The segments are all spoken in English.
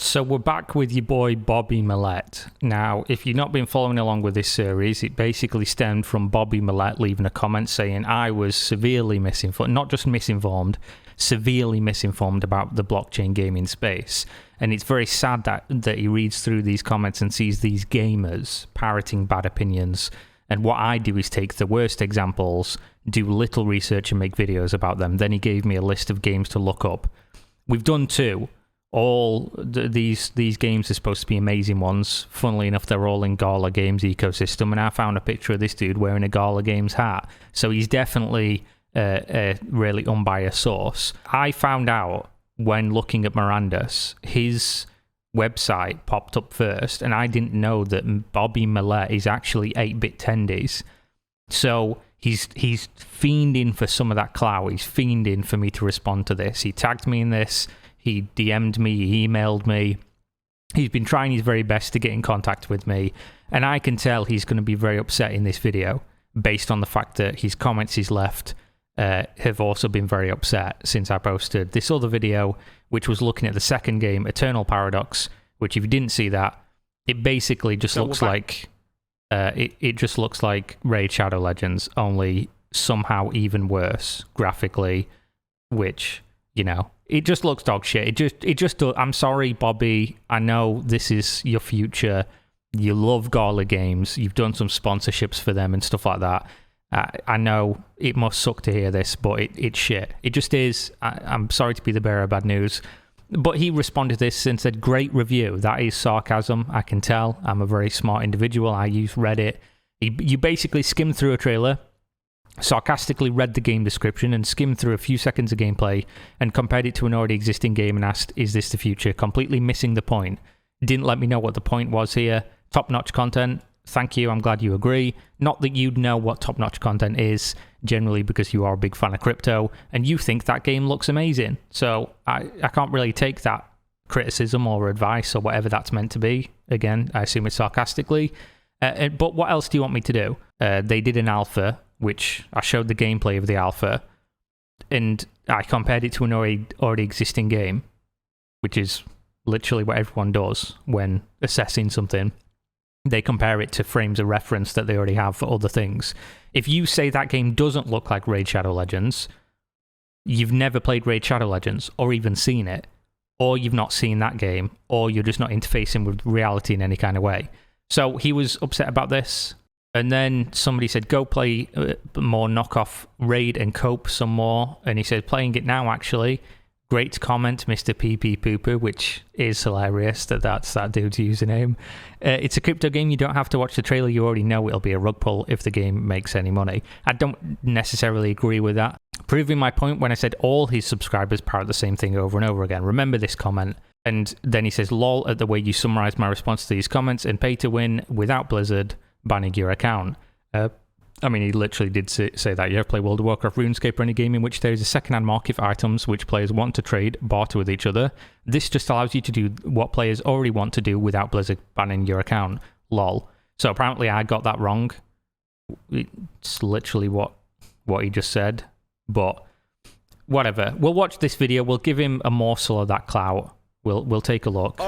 So we're back with your boy Bobby Millett. Now, if you've not been following along with this series, it basically stemmed from Bobby Millett leaving a comment saying I was severely misinformed, not just misinformed, severely misinformed about the blockchain gaming space. And it's very sad that he reads through these comments and sees these gamers parroting bad opinions. And what I do is take the worst examples, do little research and make videos about them. Then he gave me a list of games to look up. We've done two. These games are supposed to be amazing ones. Funnily enough, they're all in Gala Games ecosystem, and I found a picture of this dude wearing a Gala Games hat. So he's definitely a really unbiased source. I found out when looking at Miranda's, his website popped up first, and I didn't know that Bobby Millett is actually 8-bit tendies. So he's fiending for some of that clout. He's fiending for me to respond to this. He tagged me in this. He DM'd me, he emailed me. He's been trying his very best to get in contact with me. And I can tell he's going to be very upset in this video based on the fact that his comments he's left have also been very upset since I posted this other video, which was looking at the second game, Eternal Paradox, which if you didn't see that, it basically just looks like... it just looks like Raid Shadow Legends, only somehow even worse graphically, which, you know... It just looks dog shit. It just does. I'm sorry, Bobby. I know this is your future. You love Gala Games. You've done some sponsorships for them and stuff like that. I know it must suck to hear this, but it's shit. It just is. I'm sorry to be the bearer of bad news. But he responded to this and said, great review. That is sarcasm. I can tell. I'm a very smart individual. I use Reddit. You basically skimmed through a trailer, sarcastically read the game description and skimmed through a few seconds of gameplay and compared it to an already existing game and asked, is this the future? Completely missing the point. Didn't let me know what the point was here. Top-notch content. Thank you. I'm glad you agree. Not that you'd know what top-notch content is, generally because you are a big fan of crypto and you think that game looks amazing. So I can't really take that criticism or advice or whatever that's meant to be. Again, I assume it's sarcastically. But what else do you want me to do? They did an alpha, which I showed the gameplay of the alpha, and I compared it to an already existing game, which is literally what everyone does when assessing something. They compare it to frames of reference that they already have for other things. If you say that game doesn't look like Raid Shadow Legends, you've never played Raid Shadow Legends, or even seen it, or you've not seen that game, or you're just not interfacing with reality in any kind of way. So he was upset about this. And then somebody said, go play more knockoff Raid and Cope some more. And he said, playing it now, actually. Great comment, Mr. PP Pooper, which is hilarious that's that dude's username. It's a crypto game. You don't have to watch the trailer. You already know it'll be a rug pull if the game makes any money. I don't necessarily agree with that. Proving my point when I said all his subscribers parrot the same thing over and over again. Remember this comment. And then he says, lol, at the way you summarized my response to these comments and pay to win without Blizzard banning your account. I mean, he literally did say that. You ever play World of Warcraft, RuneScape, or any game in which there is a second-hand market for items which players want to trade, barter with each other. This just allows you to do what players already want to do without Blizzard banning your account. Lol. So apparently I got that wrong. It's literally what he just said. But whatever. We'll watch this video. We'll give him a morsel of that clout. We'll take a look.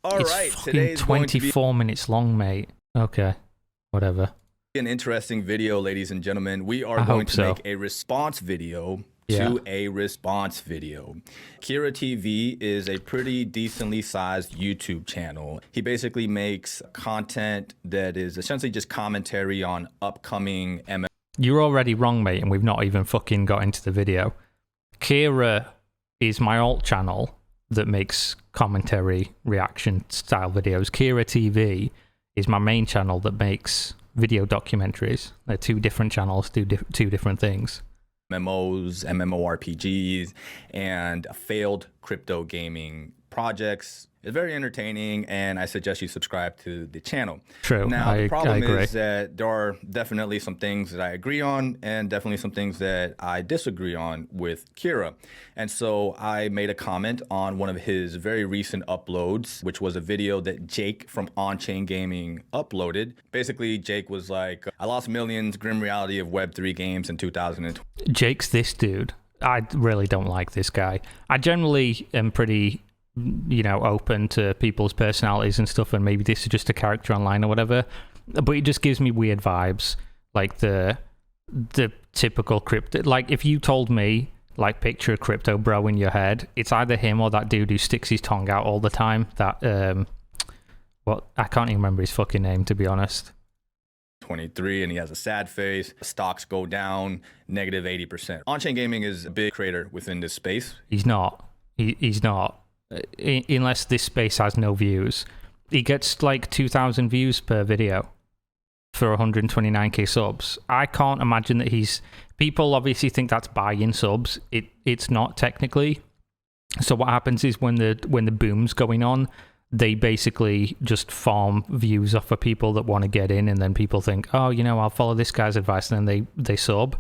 All it's right, fucking 24 minutes long, mate. Okay, whatever. An interesting video, ladies and gentlemen. We are going to make a response video to a response video. Kira TV is a pretty decently sized YouTube channel. He basically makes content that is essentially just commentary on upcoming MMO. You're already wrong, mate, and we've not even fucking got into the video. Kira is my alt channel that makes commentary reaction style videos. Kira TV is my main channel that makes video documentaries. They're two different channels, do two different things. MMOs, MMORPGs, and failed crypto gaming projects. It's very entertaining, and I suggest you subscribe to the channel. True. Now, the problem is that there are definitely some things that I agree on and definitely some things that I disagree on with Kira. And so I made a comment on one of his very recent uploads, which was a video that Jake from On-Chain Gaming uploaded. Basically, Jake was like, I lost millions, grim reality of Web3 games in 2020. Jake's this dude. I really don't like this guy. I generally am pretty open to people's personalities and stuff, and maybe this is just a character online or whatever. But it just gives me weird vibes, like the typical crypto. Like if you told me, like, picture a crypto bro in your head, it's either him or that dude who sticks his tongue out all the time. That I can't even remember his fucking name, to be honest. 23, and he has a sad face. Stocks go down negative 80%. On-chain gaming is a big creator within this space. He's not. He's not. Unless this space has no views. He gets like 2,000 views per video for 129k subs. I can't imagine that people obviously think that's buying subs. It's not technically. So what happens is when the boom's going on, they basically just farm views off of people that want to get in, and then people think, oh, I'll follow this guy's advice, and then they sub,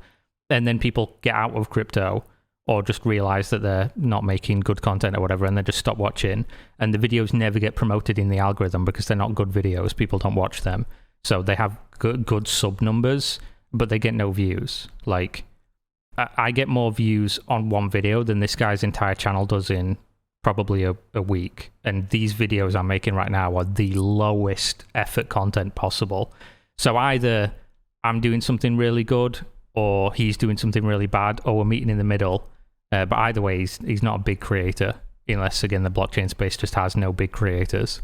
and then people get out of crypto or just realize that they're not making good content or whatever, and they just stop watching, and the videos never get promoted in the algorithm because they're not good videos. People don't watch them. So they have good sub numbers, but they get no views. Like, I get more views on one video than this guy's entire channel does in probably a week. And these videos I'm making right now are the lowest effort content possible. So either I'm doing something really good, or he's doing something really bad, or we're meeting in the middle. But either way, he's not a big creator, unless, again, the blockchain space just has no big creators.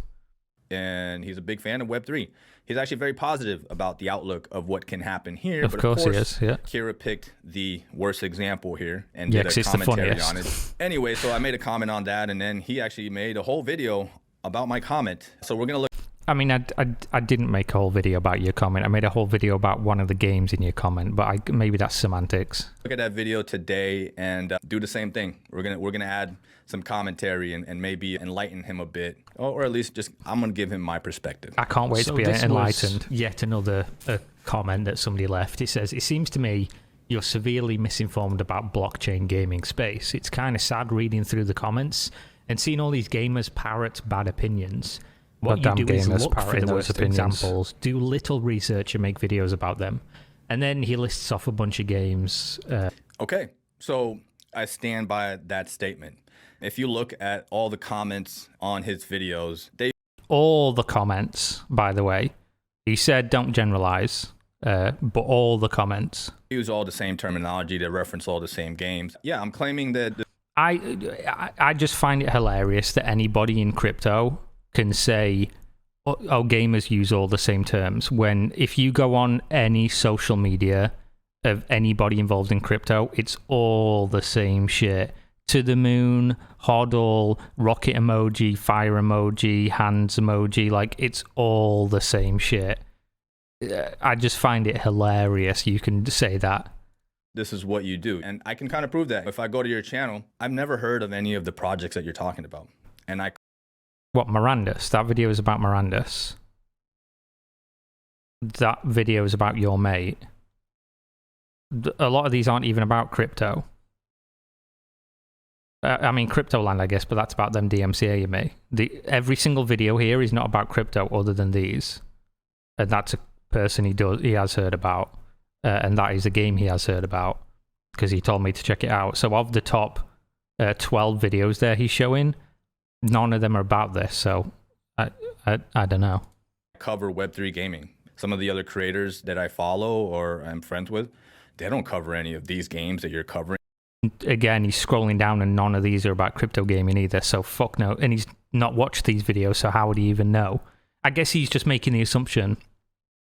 And he's a big fan of Web3. He's actually very positive about the outlook of what can happen here. Of course he is, yeah. Kira picked the worst example here and did a commentary on it. Anyway, so I made a comment on that, and then he actually made a whole video about my comment. So we're going to look. I mean, I didn't make a whole video about your comment. I made a whole video about one of the games in your comment, but maybe that's semantics. Look at that video today and do the same thing. We're gonna add some commentary and maybe enlighten him a bit, or at least I'm gonna give him my perspective. I can't wait to be enlightened. Yet another comment that somebody left. It says, "It seems to me you're severely misinformed about blockchain gaming space. It's kind of sad reading through the comments and seeing all these gamers parrot bad opinions. What you do is look for the worst examples, do little research and make videos about them." And then he lists off a bunch of games. Okay, so I stand by that statement. If you look at all the comments on his videos, all the comments, by the way, he said don't generalize, but all the comments use all the same terminology, they reference all the same games. Yeah, I'm claiming that. I just find it hilarious that anybody in crypto can say, oh, gamers use all the same terms, when if you go on any social media of anybody involved in crypto, it's all the same shit. To the moon, hodl, rocket emoji, fire emoji, hands emoji, like, it's all the same shit. I just find it hilarious you can say that. This is what you do. And I can kind of prove that. If I go to your channel, I've never heard of any of the projects that you're talking about. And What, Mirandus? That video is about Mirandus. That video is about your mate. A lot of these aren't even about crypto. I mean, Cryptoland, I guess, but that's about them DMCAing me. Every single video here is not about crypto other than these. And that's a person he has heard about. And that is a game he has heard about, because he told me to check it out. So of the top 12 videos there he's showing, none of them are about this, so I don't know. Cover Web3 gaming. Some of the other creators that I follow or I'm friends with, they don't cover any of these games that you're covering. Again, he's scrolling down and none of these are about crypto gaming either, so fuck no. And he's not watched these videos, so how would he even know? I guess he's just making the assumption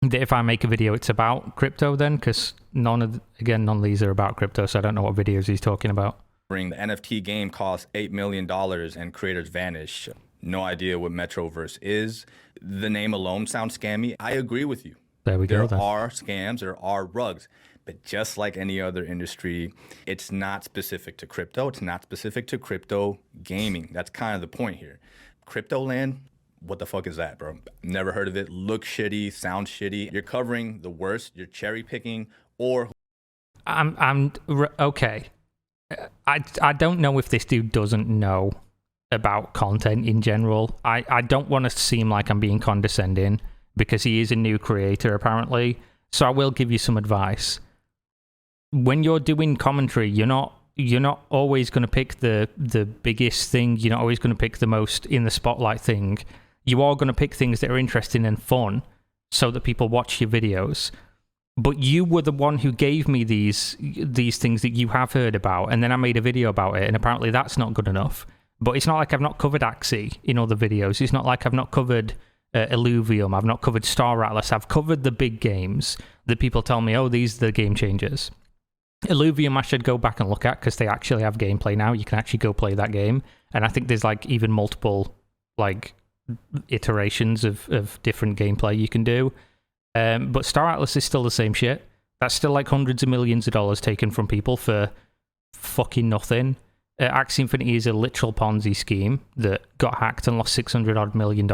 that if I make a video, it's about crypto then, because none of these are about crypto, so I don't know what videos he's talking about. The NFT game costs $8 million and creators vanish. No idea what Metroverse is. The name alone sounds scammy. I agree with you. There we go. There are scams, there are rugs. But just like any other industry, it's not specific to crypto. It's not specific to crypto gaming. That's kind of the point here. Crypto land, what the fuck is that, bro? Never heard of it. Looks shitty, sounds shitty. You're covering the worst. You're cherry picking, or okay. I don't know if this dude doesn't know about content in general. I don't want to seem like I'm being condescending, because he is a new creator apparently. So I will give you some advice. When you're doing commentary, you're not you're not always going to pick the biggest thing. You're not always going to pick the most in the spotlight thing. You are going to pick things that are interesting and fun so that people watch your videos. But you were the one who gave me these things that you have heard about, and then I made a video about it, and apparently that's not good enough. But it's not like I've not covered Axie in other videos. It's not like I've not covered Illuvium. I've not covered Star Atlas. I've covered the big games that people tell me, oh, these are the game changers. Illuvium I should go back and look at because they actually have gameplay now. You can actually go play that game. And I think there's like even multiple like iterations of different gameplay you can do. But Star Atlas is still the same shit. That's still like hundreds of millions of dollars taken from people for fucking nothing. Axie Infinity is a literal Ponzi scheme that got hacked and lost $600 million.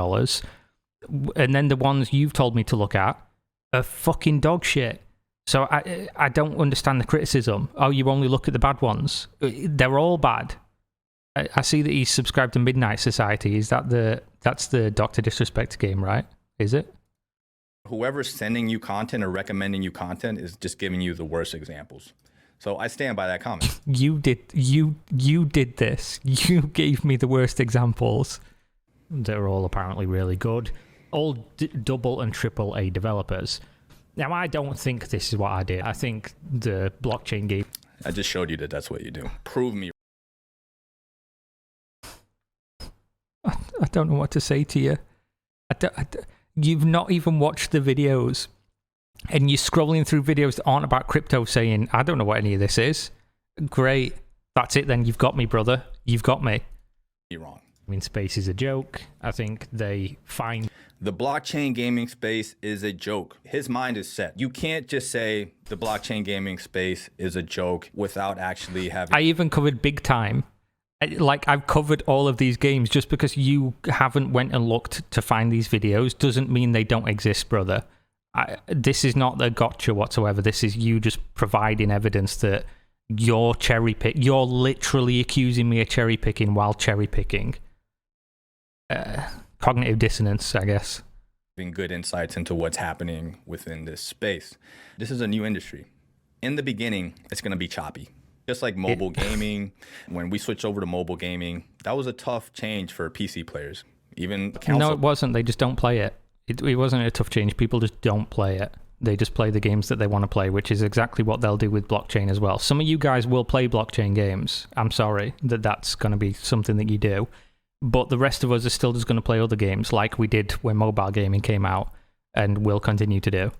And then the ones you've told me to look at are fucking dog shit. So I don't understand the criticism. Oh, you only look at the bad ones. They're all bad. I see that he's subscribed to Midnight Society. That's the Dr. Disrespect game, right? Is it? Whoever's sending you content or recommending you content is just giving you the worst examples. So I stand by that comment. You did this. You gave me the worst examples. They're all apparently really good. All double and triple A developers. Now, I don't think this is what I did. I think the blockchain game... I just showed you that that's what you do. Prove me. I don't know what to say to you. You've not even watched the videos. And you're scrolling through videos that aren't about crypto saying, I don't know what any of this is. Great. That's it then. You've got me, brother. You've got me. You're wrong. I mean, space is a joke. I think they find... The blockchain gaming space is a joke. His mind is set. You can't just say the blockchain gaming space is a joke without actually having... I even covered Big Time. Like, I've covered all of these games. Just because you haven't went and looked to find these videos doesn't mean they don't exist, brother. This is not the gotcha whatsoever. This is you just providing evidence that you're cherry pick. You're literally accusing me of cherry picking while cherry picking. Cognitive dissonance, I guess. Having good insights into what's happening within this space. This is a new industry. In the beginning, it's going to be choppy. Just like mobile gaming. When we switched over to mobile gaming, that was a tough change for PC players. Even console. No, it wasn't. They just don't play it. It wasn't a tough change. People just don't play it. They just play the games that they want to play, which is exactly what they'll do with blockchain as well. Some of you guys will play blockchain games. I'm sorry that that's going to be something that you do. But the rest of us are still just going to play other games like we did when mobile gaming came out and will continue to do.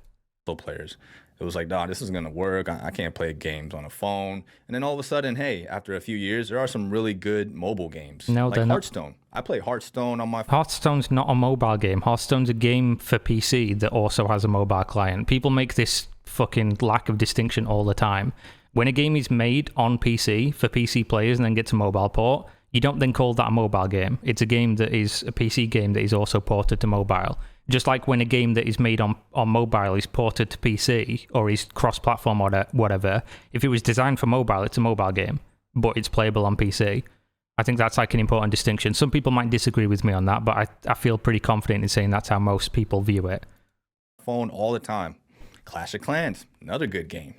Players. It was like, nah, this is going to work. I can't play games on a phone. And then all of a sudden, hey, after a few years, there are some really good mobile games. No, like they're Hearthstone. I play Hearthstone on my phone. Hearthstone's not a mobile game. Hearthstone's a game for PC that also has a mobile client. People make this fucking lack of distinction all the time. When a game is made on PC for PC players and then gets a mobile port, you don't then call that a mobile game. It's a game that is a PC game that is also ported to mobile. Just like when a game that is made on mobile is ported to PC or is cross-platform or whatever, if it was designed for mobile, it's a mobile game, but it's playable on PC. I think that's like an important distinction. Some people might disagree with me on that, but I feel pretty confident in saying that's how most people view it. Phone all the time. Clash of Clans, another good game.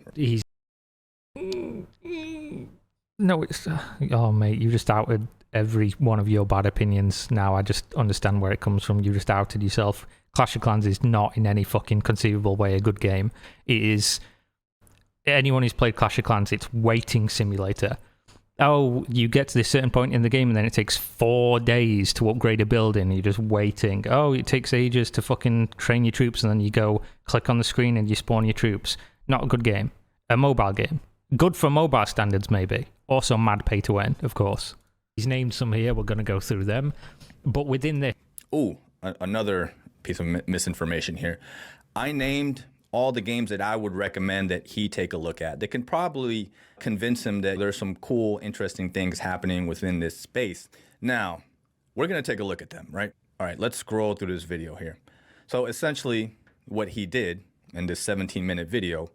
No, it's... Oh, mate, you just outed every one of your bad opinions now. I just understand where it comes from. You just outed yourself. Clash of Clans is not in any fucking conceivable way a good game. It is... Anyone who's played Clash of Clans, it's waiting simulator. Oh, you get to this certain point in the game and then it takes 4 days to upgrade a building. You're just waiting. Oh, it takes ages to fucking train your troops and then you go click on the screen and you spawn your troops. Not a good game. A mobile game. Good for mobile standards, maybe. Also mad pay to earn, of course. He's named some here. We're going to go through them. But within the... Ooh, another piece of misinformation here. I named all the games that I would recommend that he take a look at. That can probably convince him that there's some cool, interesting things happening within this space. Now, we're going to take a look at them, right? All right, let's scroll through this video here. So essentially, what he did in this 17-minute video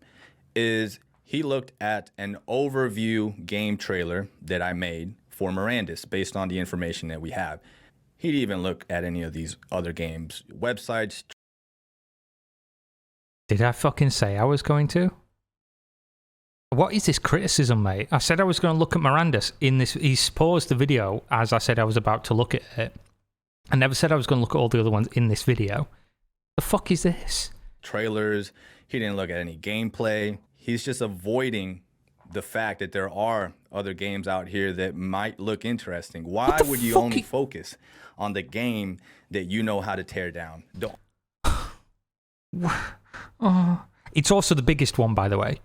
is he looked at an overview game trailer that I made for Mirandus based on the information that we have. He didn't even look at any of these other games, websites. Did I fucking say I was going to? What is this criticism, mate? I said I was going to look at Miranda's in this. He's paused the video as I said I was about to look at it. I never said I was going to look at all the other ones in this video. The fuck is this? Trailers. He didn't look at any gameplay. He's just avoiding the fact that there are other games out here that might look interesting. Why would you only focus on the game that you know how to tear down? Don't. It's also the biggest one, by the way.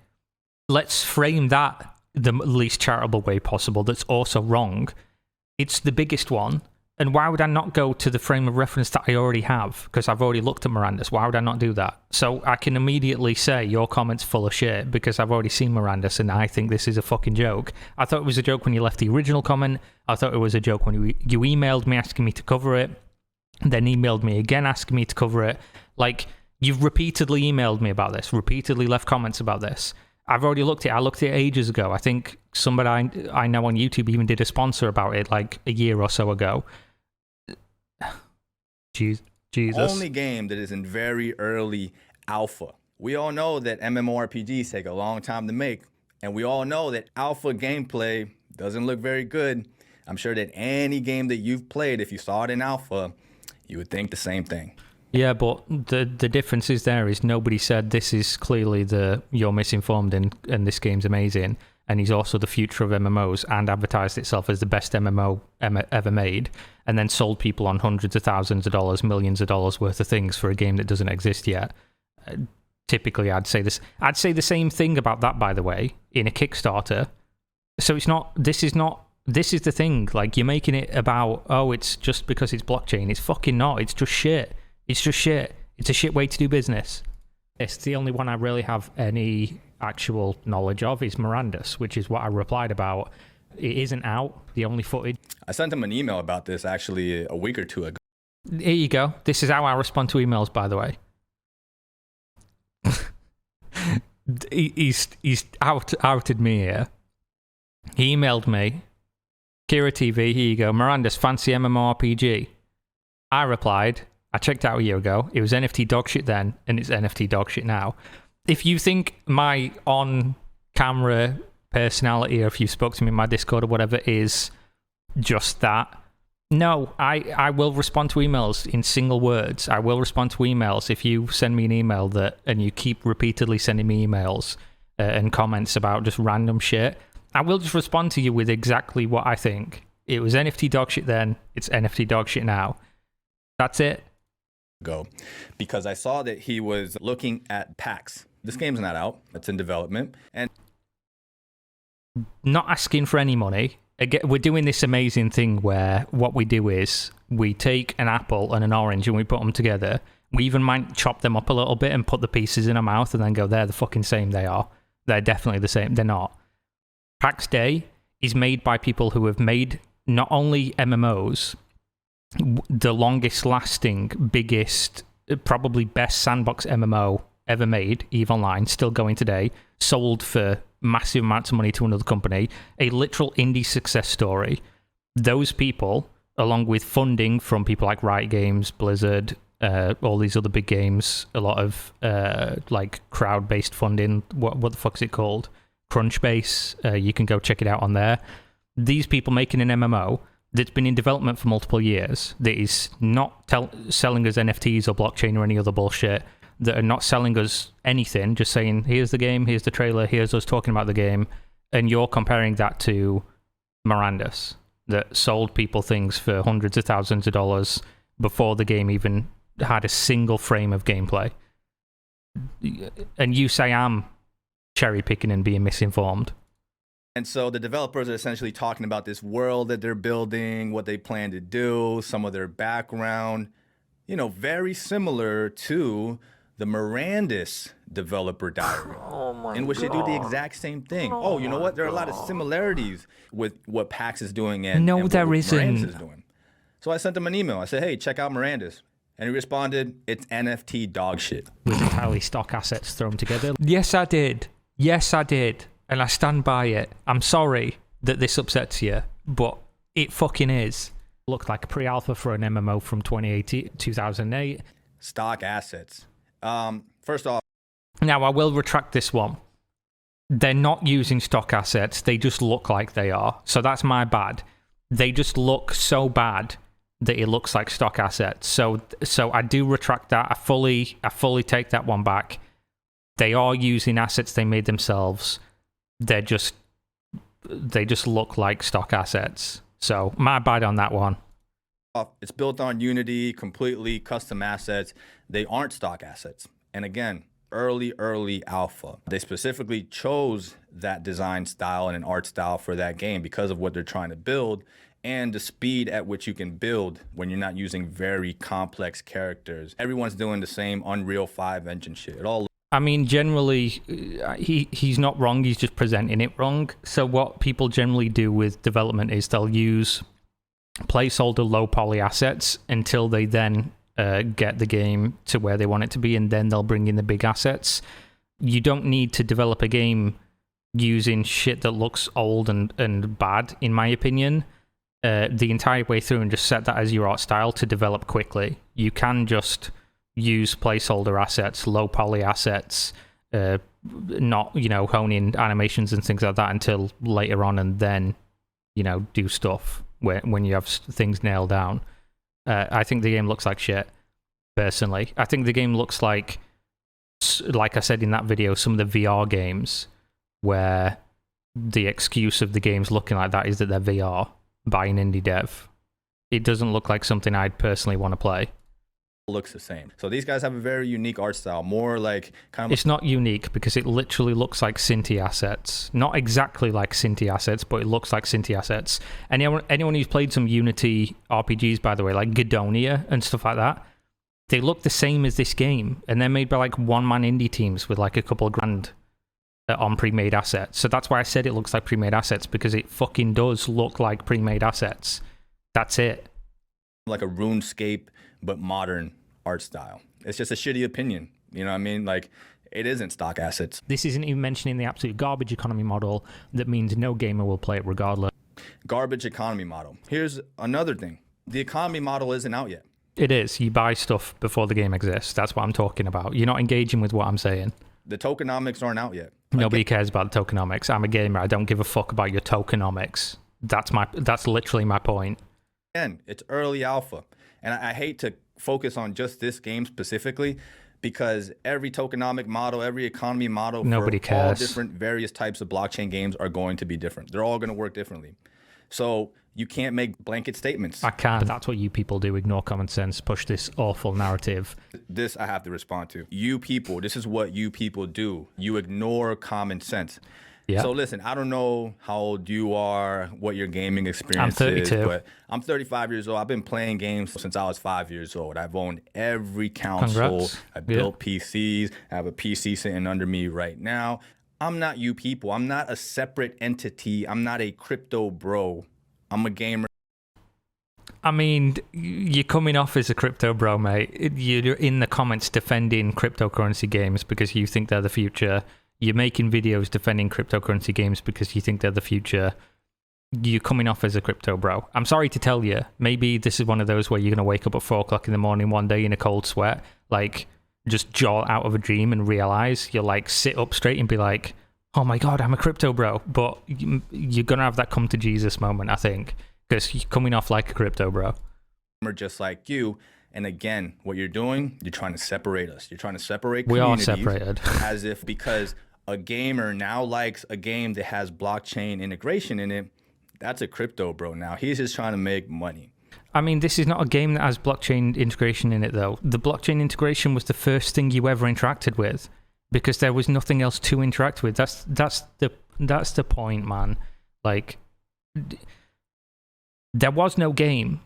Let's frame that the least charitable way possible. That's also wrong. It's the biggest one. And why would I not go to the frame of reference that I already have? Because I've already looked at Miranda's. Why would I not do that? So I can immediately say your comment's full of shit because I've already seen Miranda's and I think this is a fucking joke. I thought it was a joke when you left the original comment. I thought it was a joke when you emailed me asking me to cover it. Then emailed me again asking me to cover it. Like, you've repeatedly emailed me about this, repeatedly left comments about this. I've already looked at it. I looked at it ages ago. I think somebody I know on YouTube even did a sponsor about it like a year or so ago. Jesus. Only game that is in very early alpha. We all know that MMORPGs take a long time to make, and we all know that alpha gameplay doesn't look very good. I'm sure that any game that you've played, if you saw it in alpha, you would think the same thing. Yeah, but the difference is nobody said this is clearly you're misinformed and this game's amazing, and he's also the future of MMOs and advertised itself as the best MMO ever made, and then sold people on hundreds of thousands of dollars, millions of dollars worth of things for a game that doesn't exist yet. Typically, I'd say the same thing about that, by the way, in a Kickstarter. So this is the thing. Like, you're making it about, it's just because it's blockchain. It's fucking not. It's just shit. It's just shit. It's a shit way to do business. It's the only one I really have any actual knowledge of is Miranda's, which is what I replied about. It isn't out. The only footage. I sent him an email about this actually a week or two ago. Here you go. This is how I respond to emails, by the way. he's outed me here. He emailed me, Kira TV, here you go, Miranda's fancy MMORPG. I replied, I checked out a year ago. It was NFT dogshit then, and it's NFT dogshit now. If you think my on-camera personality, or if you spoke to me in my Discord or whatever, is just that, no, I will respond to emails in single words. I will respond to emails if you send me an email and you keep repeatedly sending me emails and comments about just random shit. I will just respond to you with exactly what I think. It was NFT dogshit then, it's NFT dogshit now. That's it. Go, because I saw that he was looking at PAX. This game's not out. It's in development. And not asking for any money. Again, we're doing this amazing thing where what we do is we take an apple and an orange and we put them together. We even might chop them up a little bit and put the pieces in our mouth and then go, they're the fucking same. They are. They're definitely the same. They're not. PAX Day is made by people who have made not only MMOs, the longest lasting, biggest, probably best sandbox MMO ever made, EVE Online, still going today, sold for massive amounts of money to another company, a literal indie success story. Those people, along with funding from people like Riot Games, Blizzard, all these other big games, a lot of like crowd-based funding, what the fuck's it called? Crunchbase, you can go check it out on there. These people making an MMO that's been in development for multiple years, that is not selling us NFTs or blockchain or any other bullshit, that are not selling us anything, just saying, here's the game, here's the trailer, here's us talking about the game, and you're comparing that to Miranda's, that sold people things for hundreds of thousands of dollars before the game even had a single frame of gameplay. And you say I'm cherry-picking and being misinformed. And so the developers are essentially talking about this world that they're building, what they plan to do, some of their background, very similar to the Miranda's developer diary, in which they do the exact same thing. You know what? There are a lot of similarities with what PAX is doing and what Miranda's is doing. So I sent them an email. I said, hey, check out Miranda's. And he responded, it's NFT dog shit. With entirely stock assets thrown together. Yes, I did. And I stand by it. I'm sorry that this upsets you, but it fucking is. Looked like a pre-alpha for an MMO from 2008. Stock assets. First off. Now, I will retract this one. they're not using stock assets. They just look like they are. So that's my bad. They just look so bad that it looks like stock assets. So I do retract that. I fully take that one back. They are using assets they made themselves. They just look like stock assets. So my bad on that one. It's built on Unity, completely custom assets. They aren't stock assets. And again, early alpha. They specifically chose that design style and an art style for that game because of what they're trying to build and the speed at which you can build when you're not using very complex characters. Everyone's doing the same Unreal 5 engine shit. I mean, generally, he's not wrong. He's just presenting it wrong. So what people generally do with development is they'll use placeholder low poly assets until they then get the game to where they want it to be, and then they'll bring in the big assets. You don't need to develop a game using shit that looks old and bad, in my opinion, the entire way through, and just set that as your art style to develop quickly. You can just use placeholder assets, low poly assets, not, hone in animations and things like that until later on, and then, do stuff when you have things nailed down. I think the game looks like shit, personally. I think the game looks like I said in that video, some of the VR games where the excuse of the games looking like that is that they're VR by an indie dev. It doesn't look like something I'd personally want to play. Looks the same. So these guys have a very unique art style, more like It's not unique because it literally looks like Cinti assets. Not exactly like Cinti assets, but it looks like Cinti assets. Anyone who's played some Unity RPGs, by the way, like Gadonia and stuff like that, they look the same as this game, and they're made by like one-man indie teams with like a couple of grand on pre-made assets. So that's why I said it looks like pre-made assets, because it fucking does look like pre-made assets. That's it. Like a RuneScape but modern art style. It's just a shitty opinion. You know what I mean? Like, it isn't stock assets. This isn't even mentioning the absolute garbage economy model that means no gamer will play it regardless. Garbage economy model. Here's another thing. The economy model isn't out yet. It is. You buy stuff before the game exists. That's what I'm talking about. You're not engaging with what I'm saying. The tokenomics aren't out yet. Nobody cares about the tokenomics. I'm a gamer. I don't give a fuck about your tokenomics. That's literally my point. Again, it's early alpha. And I hate to focus on just this game specifically, because every tokenomic model, every economy model Nobody for cares. all different various types of blockchain games are going to be different. They're all going to work differently. So you can't make blanket statements. I can. But that's what you people do. Ignore common sense. Push this awful narrative. This I have to respond to. You people, this is what you people do. You ignore common sense. Yeah. So listen, I don't know how old you are, what your gaming experience I'm 32. is, but I'm 35 years old. I've been playing games since I was 5 years old. I've owned every console. Congrats. I built PCs. I have a PC sitting under me right now. I'm not you people. I'm not a separate entity. I'm not a crypto bro. I'm a gamer. I mean, you're coming off as a crypto bro, mate. You're in the comments defending cryptocurrency games because you think they're the future. You're making videos defending cryptocurrency games because you think they're the future. You're coming off as a crypto bro. I'm sorry to tell you, maybe this is one of those where you're going to wake up at 4 o'clock in the morning one day in a cold sweat, like just jaw out of a dream and realize you'll like sit up straight and be like, oh my God, I'm a crypto bro. But you're going to have that come to Jesus moment, I think, because you're coming off like a crypto bro. Just like you. And again, what you're doing, you're trying to separate us. You're trying to separate communities. We are separated. As if because a gamer now likes a game that has blockchain integration in it, that's a crypto bro now. He's just trying to make money. I mean, this is not a game that has blockchain integration in it, though. The blockchain integration was the first thing you ever interacted with because there was nothing else to interact with. That's the point, man. Like, there was no game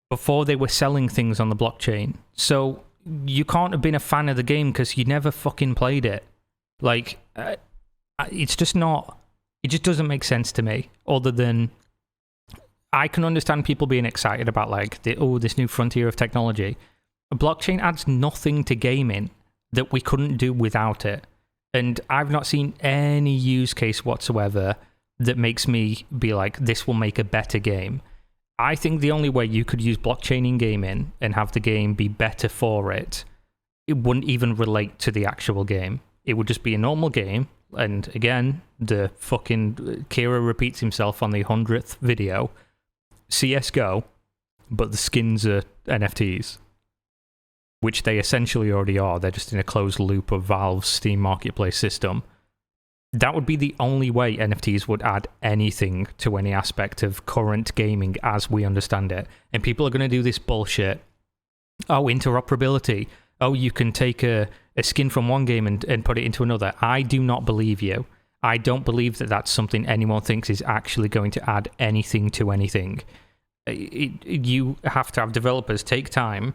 before they were selling things on the blockchain. So you can't have been a fan of the game because you never fucking played it. Like, it's just not... It just doesn't make sense to me, other than I can understand people being excited about, like, this new frontier of technology. A blockchain adds nothing to gaming that we couldn't do without it. And I've not seen any use case whatsoever that makes me be like, this will make a better game. I think the only way you could use blockchain in gaming and have the game be better for it, it wouldn't even relate to the actual game. It would just be a normal game, and again, the fucking Kira repeats himself on the 100th video, CSGO, but the skins are NFTs, which they essentially already are. They're just in a closed loop of Valve's Steam Marketplace system. That would be the only way NFTs would add anything to any aspect of current gaming as we understand it. And people are going to do this bullshit. Oh, interoperability. Oh, you can take a skin from one game and put it into another. I do not believe you. I don't believe that that's something anyone thinks is actually going to add anything to anything. You have to have developers take time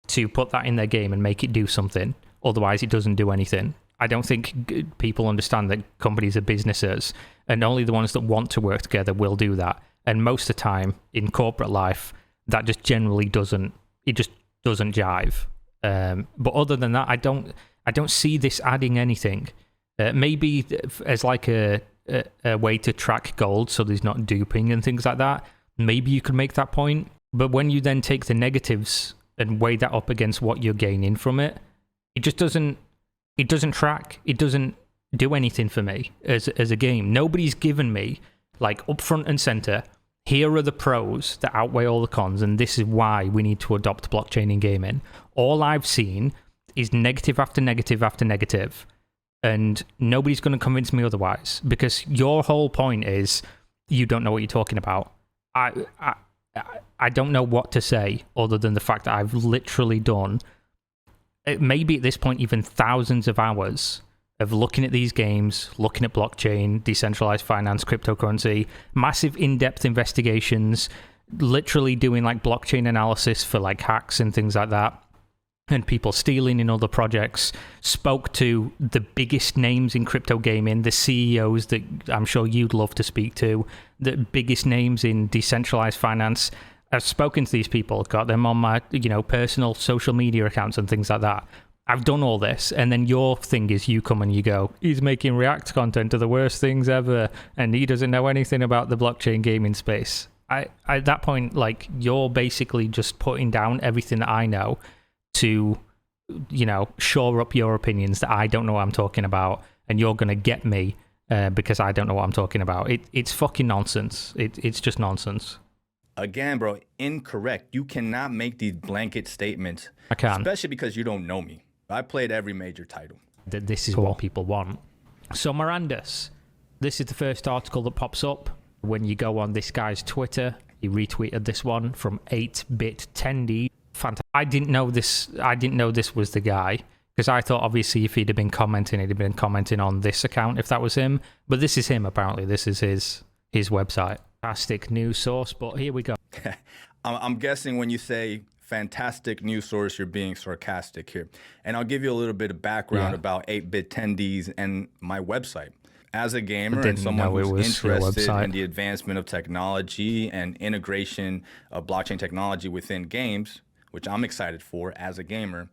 to put that in their game and make it do something. Otherwise, it doesn't do anything. I don't think people understand that companies are businesses, and only the ones that want to work together will do that. And most of the time, in corporate life, that just generally doesn't jive. But other than that, I don't see this adding anything. Maybe as like a way to track gold, so there's not duping and things like that. Maybe you could make that point. But when you then take the negatives and weigh that up against what you're gaining from it, it just doesn't. It doesn't track. It doesn't do anything for me as a game. Nobody's given me, like, up front and center, here are the pros that outweigh all the cons, and this is why we need to adopt blockchain in gaming. All I've seen is negative after negative after negative, and nobody's going to convince me otherwise, because your whole point is you don't know what you're talking about. I don't know what to say other than the fact that I've literally done... maybe at this point even thousands of hours of looking at these games, looking at blockchain, decentralized finance, cryptocurrency, massive in-depth investigations, literally doing like blockchain analysis for like hacks and things like that, and people stealing in other projects. Spoke to the biggest names in crypto gaming, the CEOs that I'm sure you'd love to speak to, the biggest names in decentralized finance. I've spoken to these people, got them on my, personal social media accounts and things like that. I've done all this, and then your thing is you come and you go, he's making React content to the worst things ever, and he doesn't know anything about the blockchain gaming space. At that point, like, you're basically just putting down everything that I know to, shore up your opinions that I don't know what I'm talking about, and you're going to get me because I don't know what I'm talking about. It's fucking nonsense. It's just nonsense. Again, bro, incorrect. You cannot make these blanket statements. I can. Especially because you don't know me. I played every major title. This is what people want. So, Mirandus, this is the first article that pops up when you go on this guy's Twitter. He retweeted this one from 8-Bit Tendy. Fantastic. I didn't know this was the guy, because I thought obviously if he'd have been commenting, he'd have been commenting on this account if that was him. But this is him, apparently. This is his website. Fantastic news source, but here we go. I'm guessing when you say fantastic news source, you're being sarcastic here. And I'll give you a little bit of background about 8-Bit Tendies and my website. As a gamer and someone who's interested in the advancement of technology and integration of blockchain technology within games, which I'm excited for as a gamer,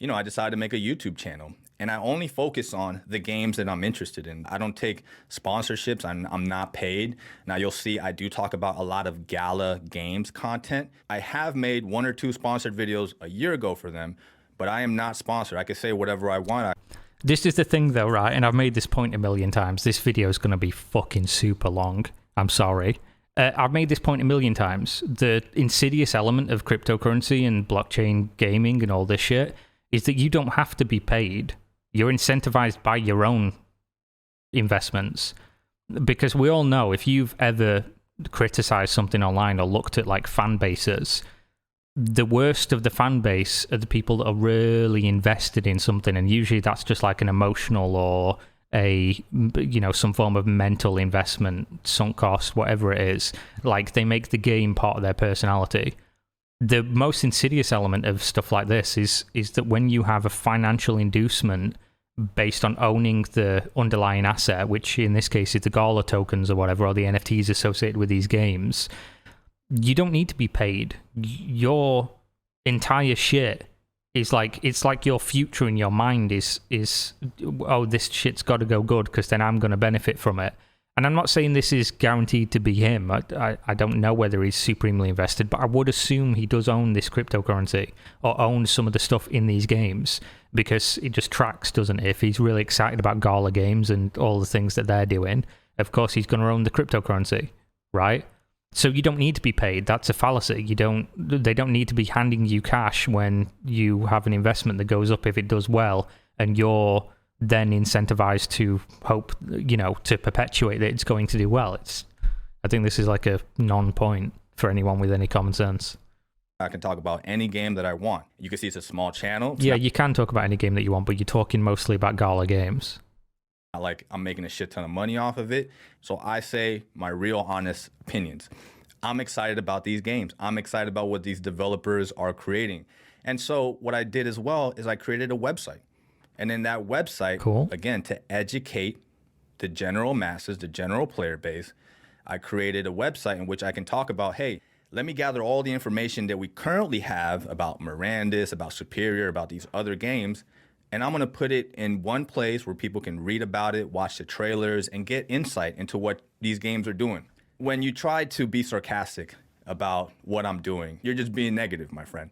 I decided to make a YouTube channel. And I only focus on the games that I'm interested in. I don't take sponsorships. I'm not paid. Now, you'll see I do talk about a lot of Gala Games content. I have made 1 or 2 sponsored videos a year ago for them, but I am not sponsored. I can say whatever I want. This is the thing, though, right? And I've made this point a million times. This video is going to be fucking super long. I'm sorry. I've made this point a million times. The insidious element of cryptocurrency and blockchain gaming and all this shit is that you don't have to be paid. You're incentivized by your own investments. Because we all know, if you've ever criticized something online or looked at like fan bases, the worst of the fan base are the people that are really invested in something, and usually that's just like an emotional or some form of mental investment, sunk cost, whatever it is. Like, they make the game part of their personality. The most insidious element of stuff like this is that when you have a financial inducement based on owning the underlying asset, which in this case is the Gala tokens or whatever, or the NFTs associated with these games, you don't need to be paid. Your entire shit is like, it's like your future in your mind is oh, this shit's got to go good because then I'm going to benefit from it. And I'm not saying this is guaranteed to be him. I don't know whether he's supremely invested, but I would assume he does own this cryptocurrency or own some of the stuff in these games, because it just tracks, doesn't it? If he's really excited about Gala Games and all the things that they're doing, of course he's going to own the cryptocurrency, right? So you don't need to be paid. That's a fallacy. They don't need to be handing you cash when you have an investment that goes up if it does well, and you're then incentivized to hope, to perpetuate that it's going to do well. I think this is like a non-point for anyone with any common sense. I can talk about any game that I want. You can see it's a small channel. Yeah, you can talk about any game that you want, but you're talking mostly about Gala Games. Like I'm making a shit ton of money off of it. So I say my real honest opinions. I'm excited about these games. I'm excited about what these developers are creating. And so what I did as well is I created a website. And in that website, cool. Again, to educate the general masses, the general player base, I created a website in which I can talk about, hey, let me gather all the information that we currently have about Mirandus, about Superior, about these other games, and I'm going to put it in one place where people can read about it, watch the trailers, and get insight into what these games are doing. When you try to be sarcastic about what I'm doing, you're just being negative, my friend.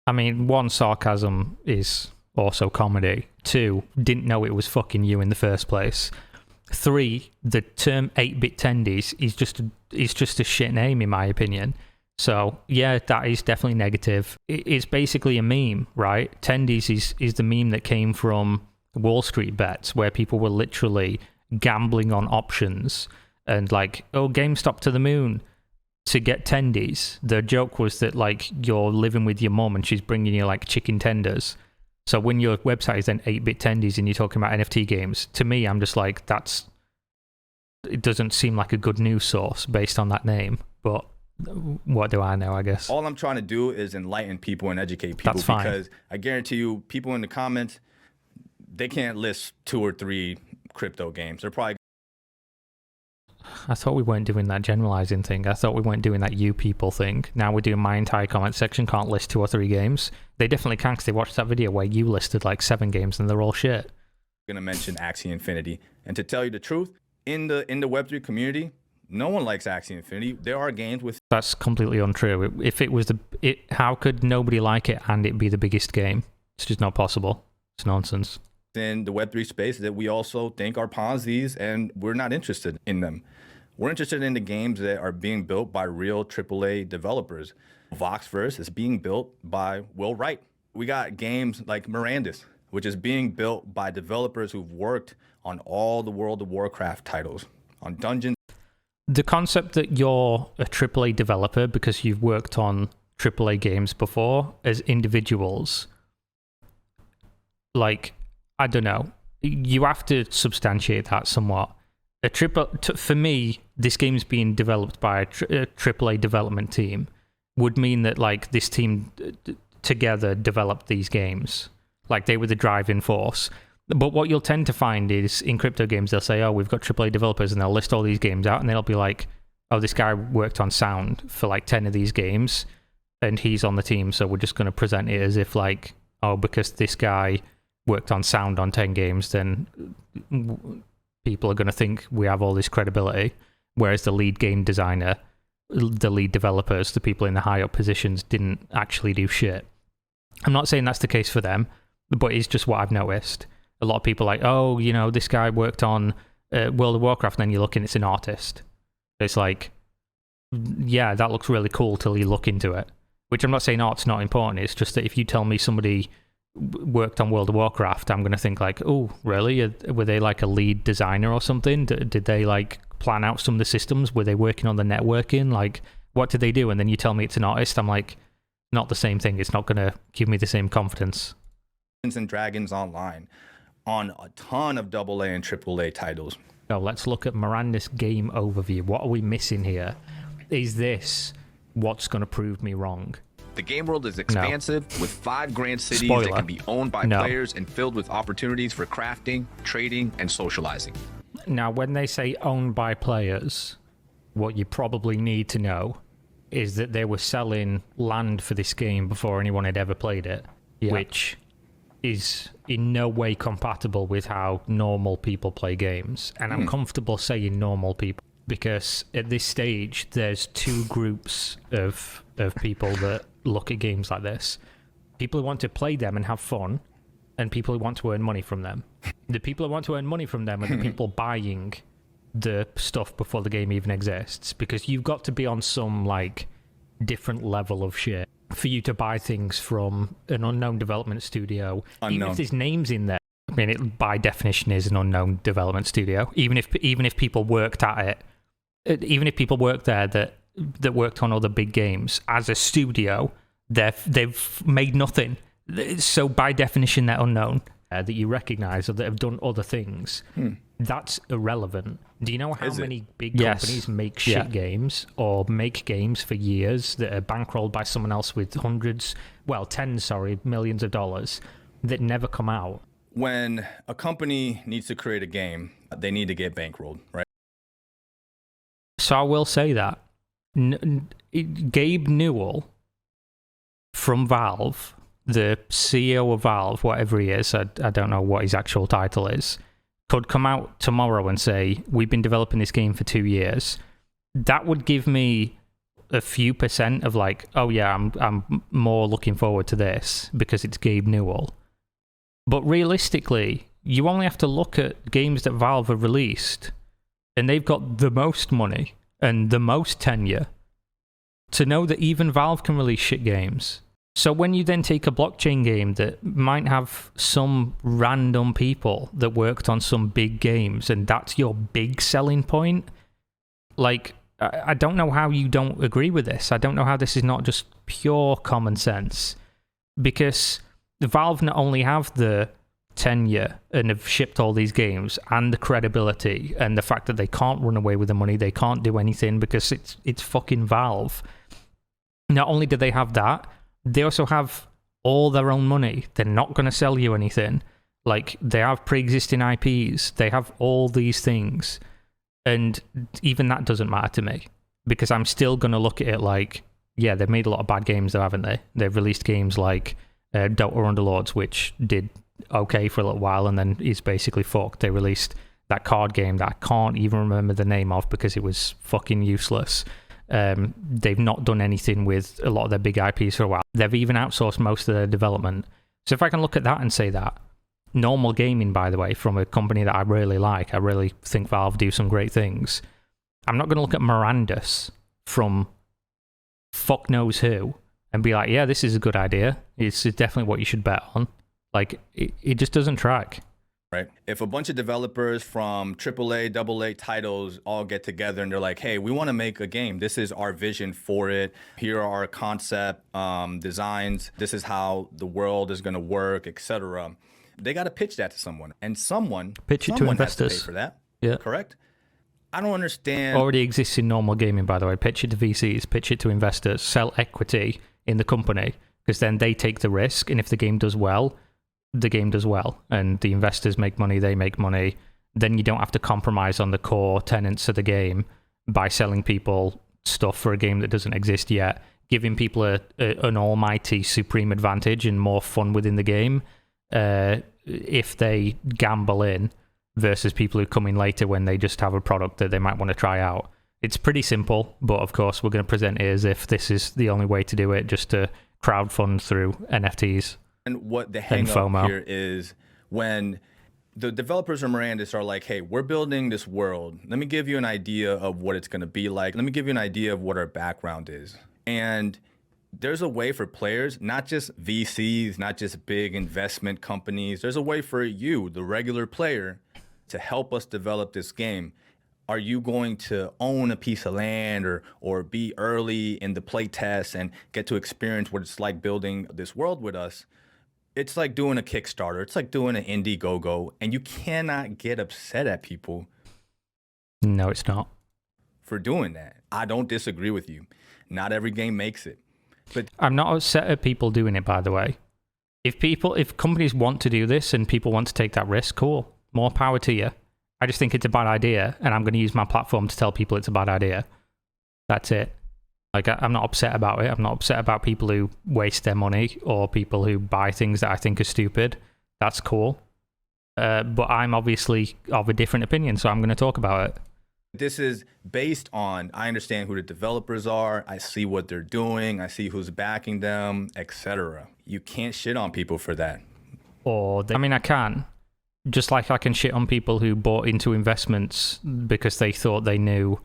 I mean, one, sarcasm is also comedy. 2, didn't know it was fucking you in the first place. 3, the term 8-bit tendies is just a shit name in my opinion. So yeah, that is definitely negative. It's basically a meme, right? Tendies is the meme that came from Wall Street bets, where people were literally gambling on options and like, oh, GameStop to the moon to get tendies. The joke was that like you're living with your mom and she's bringing you like chicken tenders. So when your website is then 8-bit tendies and you're talking about NFT games, to me, I'm just like, it doesn't seem like a good news source based on that name. But what do I know, I guess? All I'm trying to do is enlighten people and educate people. That's fine. Because I guarantee you, people in the comments, they can't list 2 or 3 crypto games. They're probably... I thought we weren't doing that generalizing thing. I thought we weren't doing that you people thing. Now we're doing my entire comment section can't list 2 or 3 games. They definitely can, because they watched that video where you listed like 7 games and they're all shit. I'm going to mention Axie Infinity. And to tell you the truth, in the Web3 community, no one likes Axie Infinity. There are games with... That's completely untrue. If it was how could nobody like it and it be the biggest game? It's just not possible. It's nonsense. In the Web3 space that we also think are Ponzi's, and we're not interested in them. We're interested in the games that are being built by real AAA developers. Voxverse is being built by Will Wright. We got games like Mirandus, which is being built by developers who've worked on all the World of Warcraft titles, on Dungeons. The concept that you're a AAA developer because you've worked on AAA games before as individuals, like, I don't know, you have to substantiate that somewhat. For me, this game's being developed by a AAA development team would mean that like this team together developed these games. Like they were the driving force. But what you'll tend to find is in crypto games, they'll say, oh, we've got AAA developers, and they'll list all these games out, and they'll be like, oh, this guy worked on sound for like 10 of these games, and he's on the team, so we're just going to present it as if like, oh, because this guy worked on sound on 10 games, then people are going to think we have all this credibility, whereas the lead game designer, the lead developers, the people in the high up positions didn't actually do shit. I'm not saying that's the case for them, but it's just what I've noticed. A lot of people are like, oh, you know, this guy worked on World of Warcraft, and then you look and it's an artist. It's like, yeah, that looks really cool till you look into it. Which I'm not saying art's not important, it's just that if you tell me somebody worked on World of Warcraft, I'm going to think like, oh, really? Were they like a lead designer or something? Did they like plan out some of the systems? Were they working on the networking? Like, what did they do? And then you tell me it's an artist, I'm like, not the same thing. It's not going to give me the same confidence. And Dragons Online on a ton of AA and AAA titles. So let's look at Miranda's game overview. What are we missing here? Is this what's going to prove me wrong? The game world is expansive with 5 grand cities Spoiler. that can be owned by players and filled with opportunities for crafting, trading, and socializing. Now, when they say owned by players, what you probably need to know is that they were selling land for this game before anyone had ever played it, which is in no way compatible with how normal people play games. And I'm comfortable saying normal people because at this stage, there's two groups of people that look at games like this. People who want to play them and have fun, and people who want to earn money from them. The people who want to earn money from them are the people buying the stuff before the game even exists, because you've got to be on some like different level of shit for you to buy things from an unknown development studio. Even if there's names in there, I mean, it by definition is an unknown development studio. Even if people worked at it, even if people worked there that worked on other big games as a studio, they've made nothing. So by definition, they're unknown. That you recognize or that have done other things. That's irrelevant. Do you know how many big companies make shit games or make games for years that are bankrolled by someone else with millions of dollars that never come out? When a company needs to create a game, they need to get bankrolled, right? So I will say that Gabe Newell from Valve, the CEO of Valve, whatever he is, I don't know what his actual title is, could come out tomorrow and say, we've been developing this game for 2 years. That would give me a few percent of like, oh yeah, I'm more looking forward to this because it's Gabe Newell. But realistically, you only have to look at games that Valve have released, and they've got the most money and the most tenure to know that even Valve can release shit games. So when you then take a blockchain game that might have some random people that worked on some big games, and that's your big selling point, like, I don't know how you don't agree with this. I don't know how this is not just pure common sense. Because Valve not only have the tenure and have shipped all these games and the credibility and the fact that they can't run away with the money, they can't do anything because it's fucking Valve. Not only do they have that, they also have all their own money. They're not going to sell you anything. Like, they have pre-existing IPs. They have all these things. And even that doesn't matter to me. Because I'm still going to look at it like, yeah, they've made a lot of bad games though, haven't they? They've released games like Dota Underlords, which did okay for a little while and then is basically fucked. They released that card game that I can't even remember the name of because it was fucking useless. They've not done anything with a lot of their big IPs for a while. They've even outsourced most of their development. So if I can look at that and say that, normal gaming, by the way, from a company that I really like, I really think Valve do some great things. I'm not going to look at Mirandus from fuck knows who and be like, yeah, this is a good idea. It's definitely what you should bet on. Like, it just doesn't track. Right. If a bunch of developers from AAA, AA titles all get together and they're like, hey, we want to make a game. This is our vision for it. Here are our concept designs. This is how the world is going to work, etc. They got to pitch that to someone. And someone pitch it to investors. Has to pay for that. Yeah. Correct? I don't understand. Already exists in normal gaming, by the way. Pitch it to VCs, pitch it to investors, sell equity in the company, because then they take the risk. And if the game does well, the game does well, and the investors make money, they make money. Then you don't have to compromise on the core tenets of the game by selling people stuff for a game that doesn't exist yet, giving people an almighty supreme advantage and more fun within the game if they gamble in versus people who come in later when they just have a product that they might want to try out. It's pretty simple, but of course we're going to present it as if this is the only way to do it, just to crowdfund through NFTs. And what the hang up here is when the developers of Mirandus are like, hey, we're building this world. Let me give you an idea of what it's going to be like. Let me give you an idea of what our background is. And there's a way for players, not just VCs, not just big investment companies. There's a way for you, the regular player, to help us develop this game. Are you going to own a piece of land or be early in the play test and get to experience what it's like building this world with us? It's like doing a Kickstarter. It's like doing an Indiegogo, and you cannot get upset at people. No, it's not. For doing that. I don't disagree with you. Not every game makes it. But I'm not upset at people doing it, by the way. If companies want to do this and people want to take that risk, cool. More power to you. I just think it's a bad idea, and I'm going to use my platform to tell people it's a bad idea. That's it. Like, I'm not upset about it. I'm not upset about people who waste their money or people who buy things that I think are stupid. That's cool. But I'm obviously of a different opinion, so I'm going to talk about it. This is based on, I understand who the developers are, I see what they're doing, I see who's backing them, etc. You can't shit on people for that. I mean, I can. Just like I can shit on people who bought into investments because they thought they knew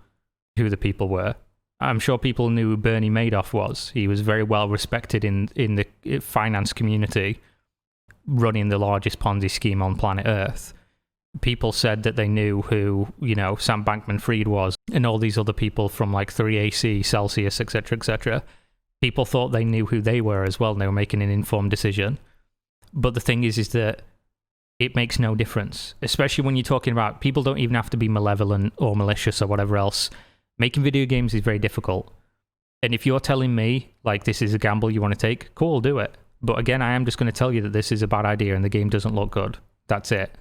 who the people were. I'm sure people knew who Bernie Madoff was. He was very well respected in the finance community, running the largest Ponzi scheme on planet Earth. People said that they knew who, Sam Bankman-Fried was, and all these other people from like 3AC, Celsius, etc., etc. People thought they knew who they were as well, and they were making an informed decision. But the thing is that it makes no difference, especially when you're talking about people don't even have to be malevolent or malicious or whatever else. Making video games is very difficult. And if you're telling me, like, this is a gamble you want to take, cool, do it. But again, I am just going to tell you that this is a bad idea and the game doesn't look good. That's it.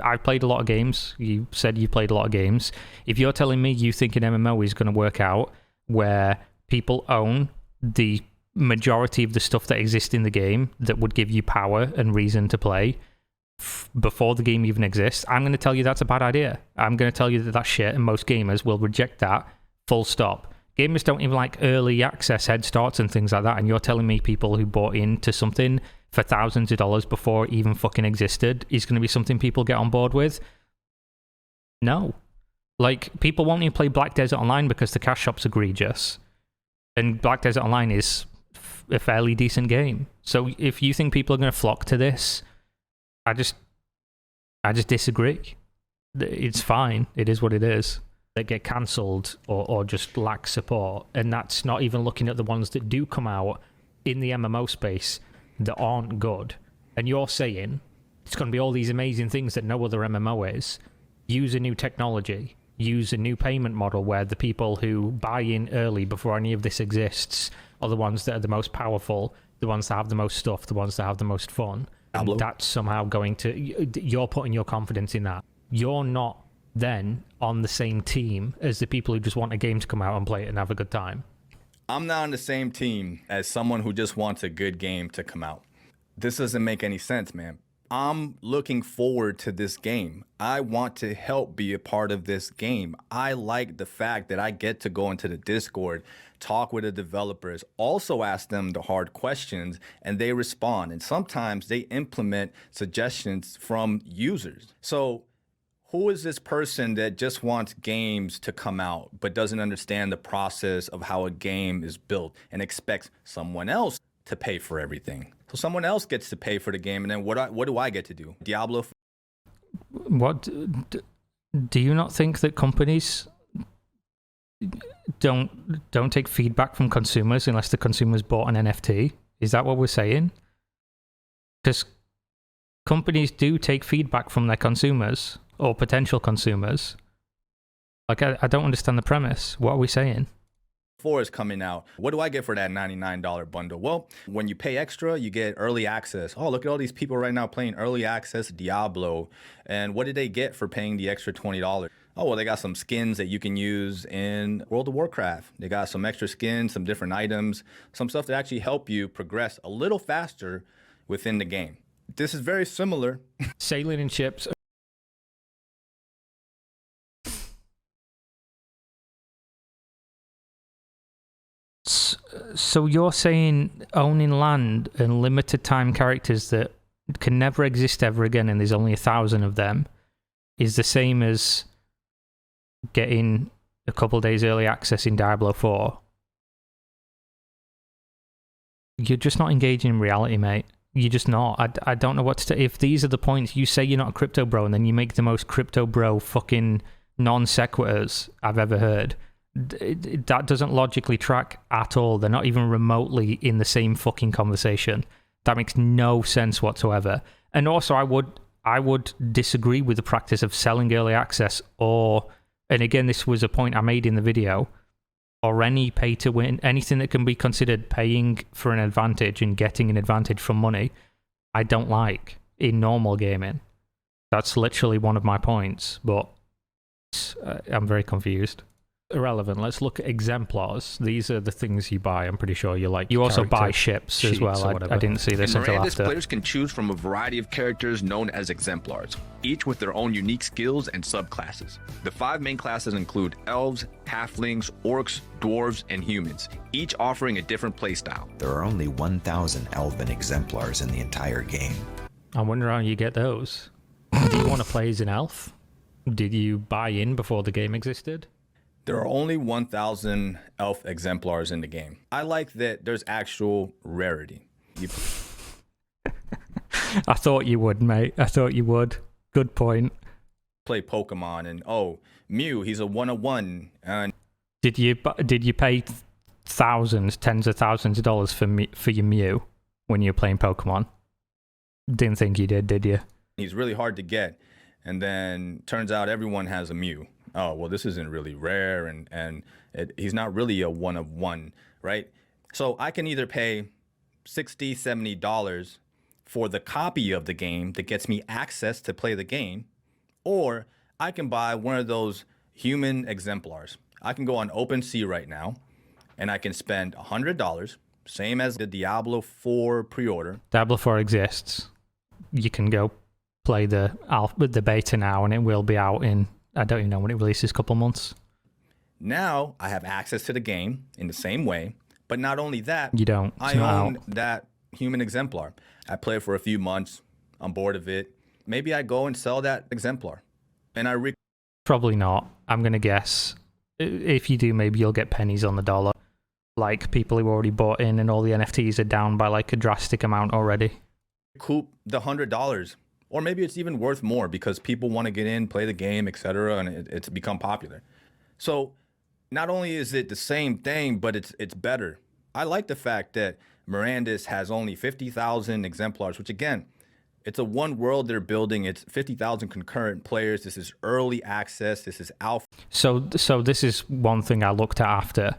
I've played a lot of games. You said you played a lot of games. If you're telling me you think an MMO is going to work out where people own the majority of the stuff that exists in the game that would give you power and reason to play before the game even exists, I'm going to tell you that's a bad idea. I'm going to tell you that that's shit, and most gamers will reject that, full stop. Gamers don't even like early access head starts and things like that, and you're telling me people who bought into something for thousands of dollars before it even fucking existed is going to be something people get on board with? No. Like, people won't even play Black Desert Online because the cash shop's egregious. And Black Desert Online is a fairly decent game. So if you think people are going to flock to this, I just disagree. It's fine. It is what it is. That get cancelled or just lack support. And that's not even looking at the ones that do come out in the MMO space that aren't good. And you're saying it's going to be all these amazing things that no other MMO is. Use a new technology. Use a new payment model where the people who buy in early before any of this exists are the ones that are the most powerful, the ones that have the most stuff, the ones that have the most fun. And that's somehow going to... You're putting your confidence in that. You're not then on the same team as the people who just want a game to come out and play it and have a good time. I'm not on the same team as someone who just wants a good game to come out. This doesn't make any sense, man. I'm looking forward to this game. I want to help be a part of this game. I like the fact that I get to go into the Discord, talk with the developers, also ask them the hard questions, and they respond. And sometimes they implement suggestions from users. So who is this person that just wants games to come out but doesn't understand the process of how a game is built and expects someone else to pay for everything? So someone else gets to pay for the game, and then what do I get to do? Diablo? What do you not think that companies don't take feedback from consumers unless the consumers bought an NFT? Is that what we're saying? Because companies do take feedback from their consumers or potential consumers. Like, I don't understand the premise. What are we saying? 4 is coming out. What do I get for that $99 bundle? Well, when you pay extra, you get early access. Oh, look at all these people right now playing early access Diablo. And what did they get for paying the extra $20? Oh, well, they got some skins that you can use in World of Warcraft. They got some extra skins, some different items, some stuff that actually help you progress a little faster within the game. This is very similar. Sailing in ships. So you're saying owning land and limited time characters that can never exist ever again, and there's only 1,000 of them, is the same as getting a couple days early access in Diablo 4? You're just not engaging in reality, mate. You're just not. I don't know what to say. If these are the points, you say you're not a crypto bro, and then you make the most crypto bro fucking non sequiturs I've ever heard. That doesn't logically track at all. They're not even remotely in the same fucking conversation. That makes no sense whatsoever. And also, I would disagree with the practice of selling early access, or, and again, this was a point I made in the video, or any pay to win, anything that can be considered paying for an advantage and getting an advantage from money, I don't like in normal gaming. That's literally one of my points, but I'm very confused. Irrelevant. Let's look at exemplars. These are the things you buy. I'm pretty sure you also buy ships as well. I didn't see this In until Mirandus, after. players can choose from a variety of characters known as exemplars, each with their own unique skills and subclasses. The 5 main classes include elves, halflings, orcs, dwarves, and humans, each offering a different playstyle. There are only 1,000 elven exemplars in the entire game. I wonder how you get those. Do you want to play as an elf? Did you buy in before the game existed? There are only 1,000 elf exemplars in the game. I like that there's actual rarity. I thought you would, mate. I thought you would. Good point. Play Pokemon and, Mew, he's a 1/1. And Did you pay thousands, tens of thousands of dollars for your Mew when you were playing Pokemon? Didn't think you did you? he's really hard to get. And then turns out everyone has a Mew. Oh, well, this isn't really rare, and he's not really a 1/1, right? So I can either pay $60, $70 for the copy of the game that gets me access to play the game, or I can buy one of those human exemplars. I can go on OpenSea right now, and I can spend $100, same as the Diablo 4 pre-order. Diablo 4 exists. You can go play the beta now, and it will be out in, I don't even know when it releases, a couple months. Now I have access to the game in the same way, but not only that, You don't. It's I not own out. that human exemplar. I play it for a few months. I'm bored of it. Maybe I go and sell that exemplar, and Probably not. I'm going to guess. If you do, maybe you'll get pennies on the dollar. Like people who already bought in and all the NFTs are down by like a drastic amount already. recoup the $100, or maybe it's even worth more because people want to get in, play the game, etc., and it's become popular. So not only is it the same thing, but it's better. I like the fact that Mirandus has only 50,000 exemplars, which again, it's a one world they're building. It's 50,000 concurrent players. This is early access. This is alpha. So this is one thing I looked at after.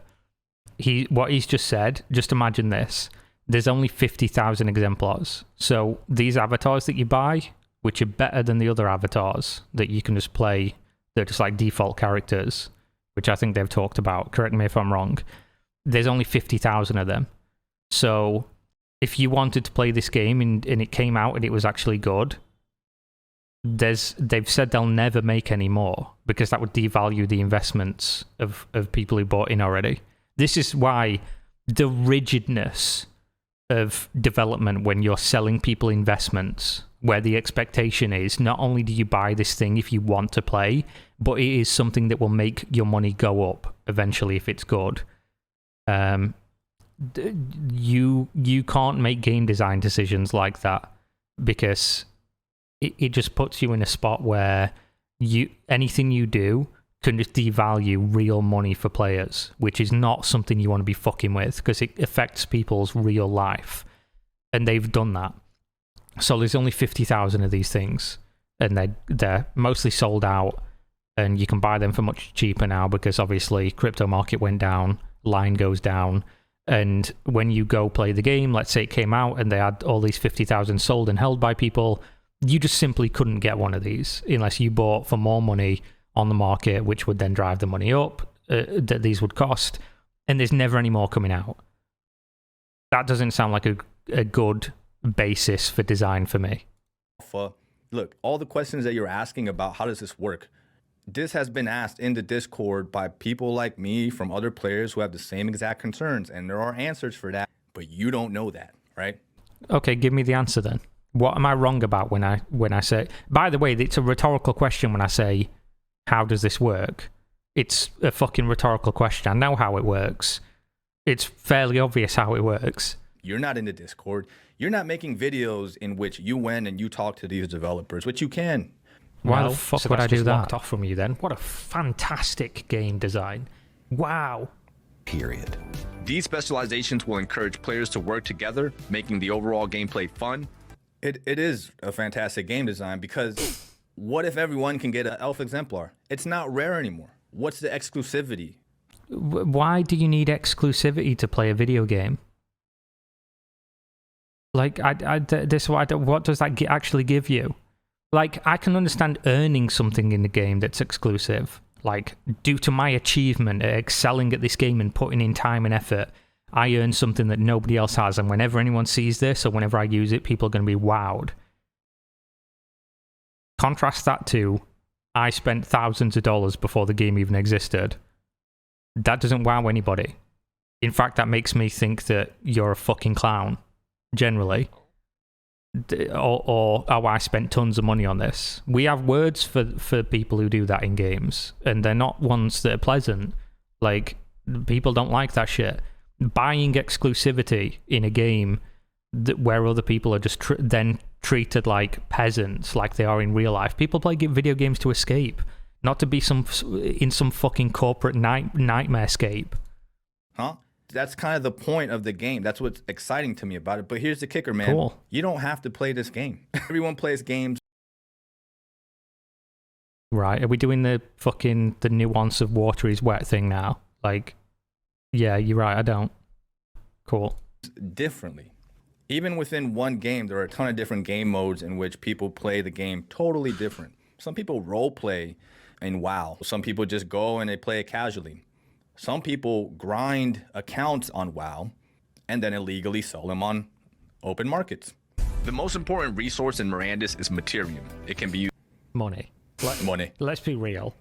What he's just said, just imagine this. There's only 50,000 exemplars. So these avatars that you buy, which are better than the other avatars that you can just play, they're just like default characters, which I think they've talked about. Correct me if I'm wrong. There's only 50,000 of them. So if you wanted to play this game and it came out and it was actually good, they've said they'll never make any more because that would devalue the investments of people who bought in already. This is why the rigidness of development when you're selling people investments, where the expectation is not only do you buy this thing if you want to play, but it is something that will make your money go up eventually if it's good. You can't make game design decisions like that because it just puts you in a spot where anything you do can just devalue real money for players, which is not something you want to be fucking with because it affects people's real life. And they've done that. So there's only 50,000 of these things, and they're mostly sold out, and you can buy them for much cheaper now because obviously crypto market went down, line goes down, and when you go play the game, let's say it came out and they had all these 50,000 sold and held by people, you just simply couldn't get one of these unless you bought for more money on the market, which would then drive the money up that these would cost, and there's never any more coming out. That doesn't sound like a good basis for design for me. Look, all the questions that you're asking about how does this work, this has been asked in the Discord by people like me from other players who have the same exact concerns, and there are answers for that, but you don't know that, right? Okay, give me the answer then. What am I wrong about when I say... By the way, it's a rhetorical question when I say, how does this work? It's a fucking rhetorical question. I know how it works. It's fairly obvious how it works. You're not in the Discord. You're not making videos in which you went and you talk to these developers, which you can. Why the fuck would I do that? Locked off from you then. What a fantastic game design. Wow. Period. These specializations will encourage players to work together, making the overall gameplay fun. It is a fantastic game design because what if everyone can get an elf exemplar? It's not rare anymore. What's the exclusivity? Why do you need exclusivity to play a video game? Like, what does that actually give you? Like, I can understand earning something in the game that's exclusive. Like, due to my achievement at excelling at this game and putting in time and effort, I earn something that nobody else has, and whenever anyone sees this or whenever I use it, people are going to be wowed. Contrast that to, I spent thousands of dollars before the game even existed. That doesn't wow anybody. In fact, that makes me think that you're a fucking clown, generally. Or oh, I spent tons of money on this. We have words for people who do that in games, and they're not ones that are pleasant. Like, people don't like that shit. Buying exclusivity in a game where other people are just then treated like peasants, like they are in real life. People play video games to escape, not to be in some fucking corporate nightmare scape. Huh? That's kind of the point of the game. That's what's exciting to me about it. But here's the kicker, man. Cool. You don't have to play this game. Everyone plays games. Right. Are we doing the nuance of water is wet thing now? Like, yeah, you're right. I don't. Cool. Differently. Even within one game, there are a ton of different game modes in which people play the game totally different. Some people role play in WoW. Some people just go and they play it casually. Some people grind accounts on WoW and then illegally sell them on open markets. The most important resource in Mirandus is Materium. It can be used. Money. Money. Let's be real.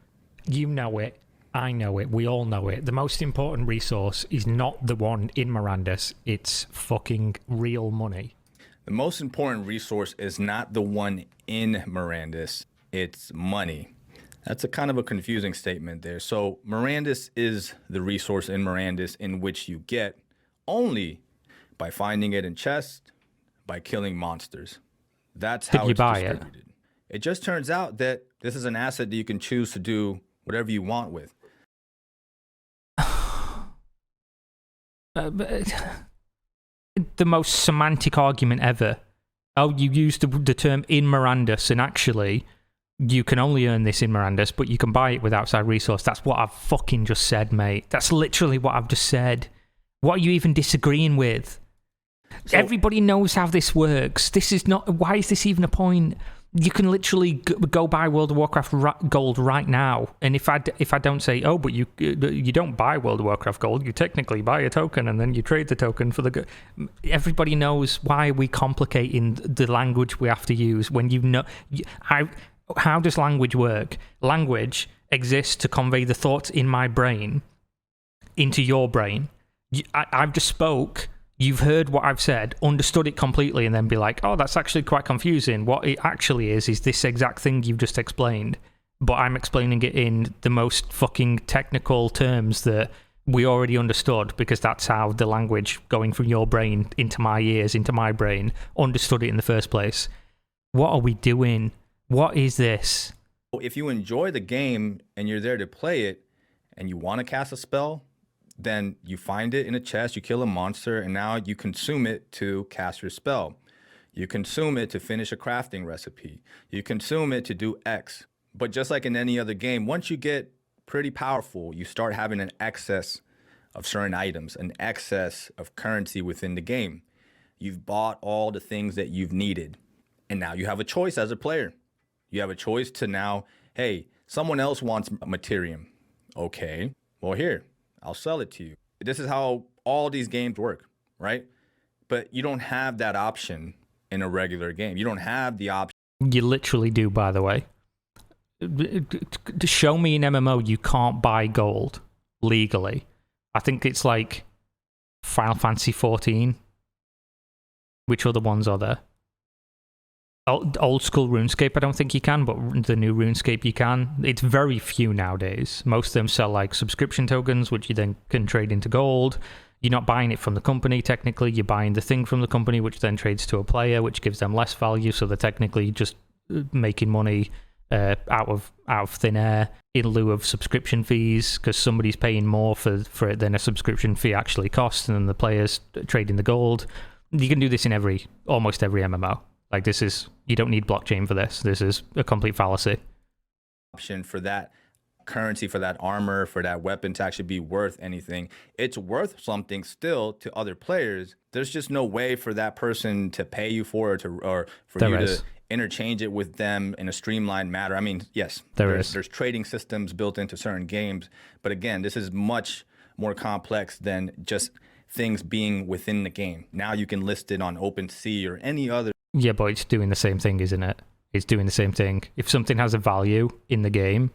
You know it. I know it. We all know it. The most important resource is not the one in Mirandus. It's fucking real money. The most important resource is not the one in Mirandus. It's money. That's a kind of a confusing statement there. So Mirandus is the resource in Mirandus in which you get only by finding it in chests, by killing monsters. That's how it's distributed. It just turns out that this is an asset that you can choose to do whatever you want with. The most semantic argument ever. Oh, you used the term in Mirandus, and actually you can only earn this in Mirandus, but you can buy it with outside resource. That's what I've fucking just said, mate. That's literally what I've just said. What are you even disagreeing with? So, everybody knows how this works. This is not... Why is this even a point? You can literally go buy World of Warcraft gold right now. And if I don't say, oh, but you don't buy World of Warcraft gold, you technically buy a token and then you trade the token for the... Everybody knows why are we complicating the language we have to use when you know... How does language work? Language exists to convey the thoughts in my brain into your brain. I've just spoke, you've heard what I've said, understood it completely, and then be like, oh, that's actually quite confusing. What it actually is this exact thing you've just explained, but I'm explaining it in the most fucking technical terms that we already understood, because that's how the language going from your brain into my ears, into my brain, understood it in the first place. What are we doing? What is this? If you enjoy the game and you're there to play it and you want to cast a spell, then you find it in a chest, you kill a monster, and now you consume it to cast your spell. You consume it to finish a crafting recipe. You consume it to do X. But just like in any other game, once you get pretty powerful, you start having an excess of certain items, an excess of currency within the game. You've bought all the things that you've needed, and now you have a choice as a player. You have a choice to now, hey, someone else wants Materium. Okay, well, here, I'll sell it to you. This is how all these games work, right? But you don't have that option in a regular game. You don't have the option. You literally do, by the way. To show me in MMO you can't buy gold legally. I think it's like Final Fantasy 14. Which other ones are there? Old school RuneScape, I don't think you can, but the new RuneScape you can. It's very few nowadays. Most of them sell like subscription tokens, which you then can trade into gold. You're not buying it from the company, technically. You're buying the thing from the company, which then trades to a player, which gives them less value, so they're technically just making money out of thin air in lieu of subscription fees, because somebody's paying more for it than a subscription fee actually costs, and then the players trading the gold. You can do this in almost every MMO. Like, this is, you don't need blockchain for this. This is a complete fallacy. Option for that currency, for that armor, for that weapon to actually be worth anything. It's worth something still to other players. There's just no way for that person to pay you for it, or for There you is. to interchange it with them in a streamlined manner. I mean, yes, There's trading systems built into certain games, but again, this is much more complex than just things being within the game. Now you can list it on OpenSea or any other. Yeah, but it's doing the same thing, isn't it? It's doing the same thing. If something has a value in the game,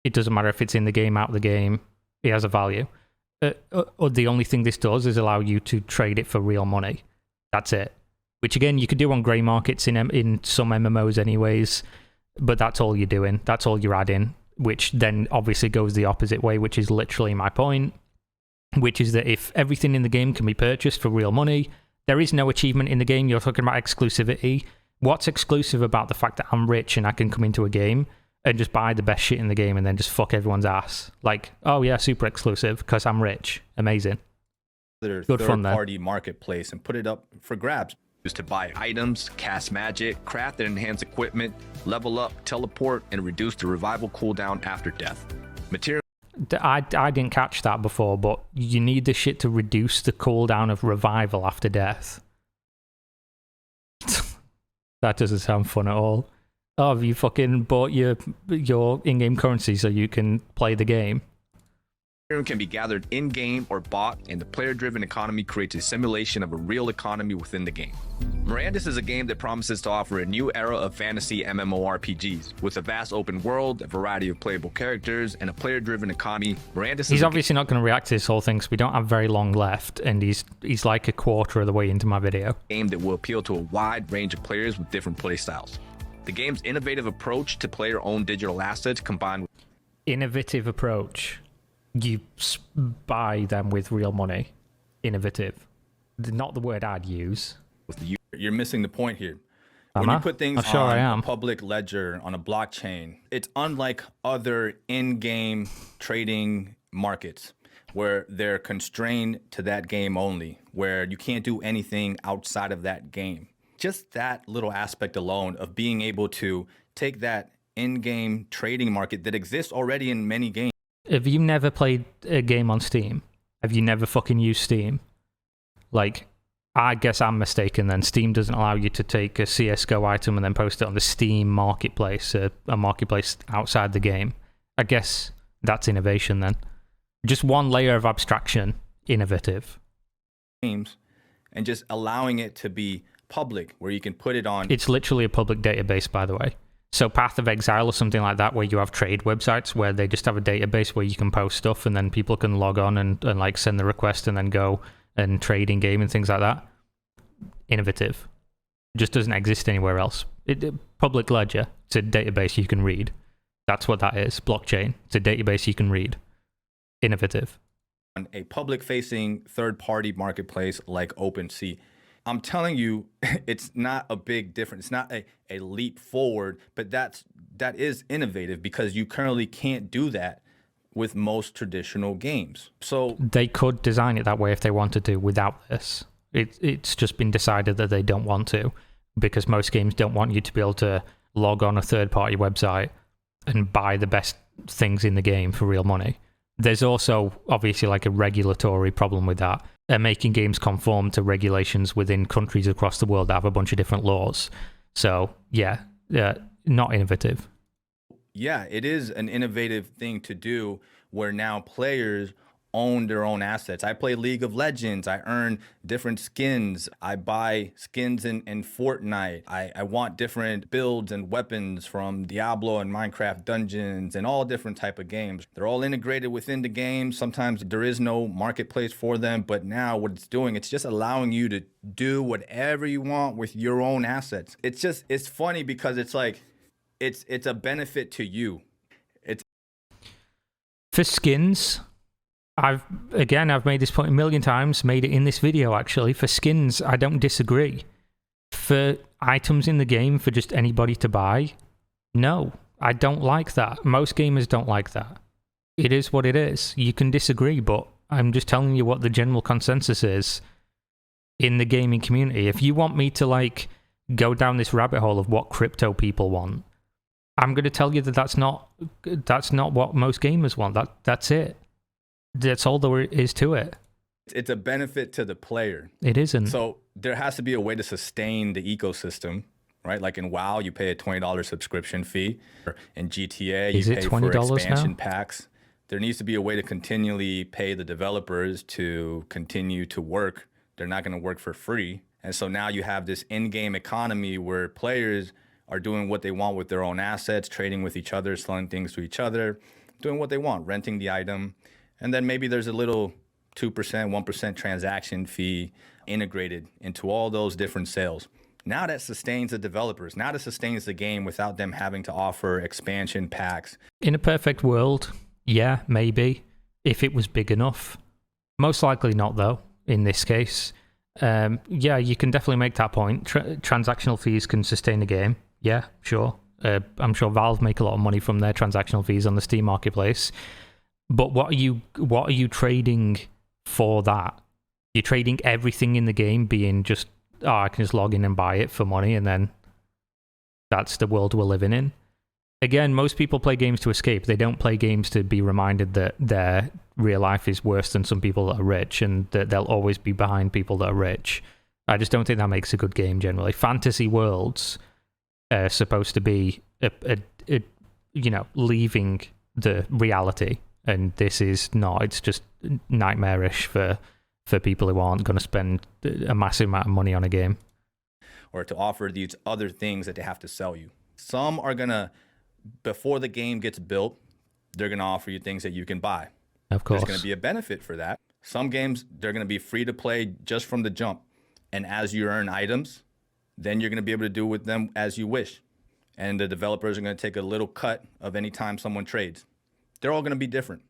it doesn't matter if it's in the game, out of the game, it has a value. Or the only thing this does is allow you to trade it for real money. That's it. Which again, you could do on grey markets in some MMOs anyways, but that's all you're doing. That's all you're adding, which then obviously goes the opposite way, which is literally my point, which is that if everything in the game can be purchased for real money, there is no achievement in the game. You're talking about exclusivity. What's exclusive about the fact that I'm rich and I can come into a game and just buy the best shit in the game and then just fuck everyone's ass? Like, oh yeah, super exclusive because I'm rich. Amazing. Good fun then. third-party marketplace and put it up for grabs. Used to buy items, cast magic, craft and enhance equipment, level up, teleport, and reduce the revival cooldown after death. Material I didn't catch that before, but you need this shit to reduce the cooldown of revival after death. That doesn't sound fun at all. Oh, have you fucking bought your in-game currency so you can play the game? can be gathered in-game or bought, and the player-driven economy creates a simulation of a real economy within the game. Mirandus is a game that promises to offer a new era of fantasy MMORPGs. With a vast open world, a variety of playable characters, and a player-driven economy, He's obviously not going to react to this whole thing because we don't have very long left, and he's like a quarter of the way into my video. Game that will appeal to a wide range of players with different playstyles. The game's innovative approach to player-owned digital assets combined with Innovative approach. You buy them with real money. Innovative. Not the word I'd use. You're missing the point here. Am When I? you put things I'm sure on I am. a public ledger, on a blockchain, it's unlike other in-game trading markets where they're constrained to that game only, where you can't do anything outside of that game. Just that little aspect alone of being able to take that in-game trading market that exists already in many games. Have you never played a game on Steam? Have you never fucking used Steam? Like, I guess I'm mistaken then. Steam doesn't allow you to take a CSGO item and then post it on the Steam marketplace, a marketplace outside the game. I guess that's innovation then. Just one layer of abstraction, innovative. Games, and just allowing it to be public, where you can put it on. It's literally a public database, by the way. So Path of Exile or something like that, where you have trade websites where they just have a database where you can post stuff and then people can log on and like send the request and then go and trade in game and things like that. Innovative. Just doesn't exist anywhere else. Public ledger, it's a database you can read. That's what that is. Blockchain, it's a database you can read. Innovative. On a public-facing third-party marketplace like OpenSea. I'm telling you, it's not a big difference. It's not a leap forward, but that is innovative because you currently can't do that with most traditional games. So they could design it that way if they wanted to without this. It's just been decided that they don't want to because most games don't want you to be able to log on a third-party website and buy the best things in the game for real money. There's also obviously like a regulatory problem with that. They're making games conform to regulations within countries across the world that have a bunch of different laws. So yeah, not innovative. yeah, it is an innovative thing to do where now players own their own assets. I play League of Legends. I earn different skins. I buy skins in Fortnite. I want different builds and weapons from Diablo and Minecraft Dungeons and all different type of games. They're all integrated within the game. Sometimes there is no marketplace for them, but now what it's doing, it's just allowing you to do whatever you want with your own assets. It's funny because it's like, it's a benefit to you. For skins, I've made this point a million times, made it in this video actually. For skins, I don't disagree. For items in the game for just anybody to buy, no, I don't like that. Most gamers don't like that. It is what it is. You can disagree, but I'm just telling you what the general consensus is in the gaming community. If you want me to like go down this rabbit hole of what crypto people want, I'm going to tell you that that's not what most gamers want. That's it. That's all there is to it. It's a benefit to the player. It isn't. So there has to be a way to sustain the ecosystem, right? Like in WoW, you pay a $20 subscription fee. In GTA, you pay for expansion packs. There needs to be a way to continually pay the developers to continue to work. They're not going to work for free. And so now you have this in-game economy where players are doing what they want with their own assets, trading with each other, selling things to each other, doing what they want, renting the item. And then maybe there's a little 2%, 1% transaction fee integrated into all those different sales. Now that sustains the developers. Now that sustains the game without them having to offer expansion packs. In a perfect world, yeah, maybe, if it was big enough. Most likely not, though, in this case. Yeah, you can definitely make that point. Transactional fees can sustain a game. Yeah, sure. I'm sure Valve make a lot of money from their transactional fees on the Steam marketplace. But what are you trading for that? You're trading everything in the game being just, I can just log in and buy it for money, and then that's the world we're living in. Again, most people play games to escape. They don't play games to be reminded that their real life is worse than some people that are rich, and that they'll always be behind people that are rich. I just don't think that makes a good game generally. Fantasy worlds are supposed to be, leaving the reality, and this is not. It's just nightmarish for people who aren't going to spend a massive amount of money on a game. Or to offer these other things that they have to sell you. Some are going to, before the game gets built, they're going to offer you things that you can buy. Of course. There's going to be a benefit for that. Some games, they're going to be free to play just from the jump. And as you earn items, then you're going to be able to do with them as you wish. And the developers are going to take a little cut of any time someone trades. They're all going to be different.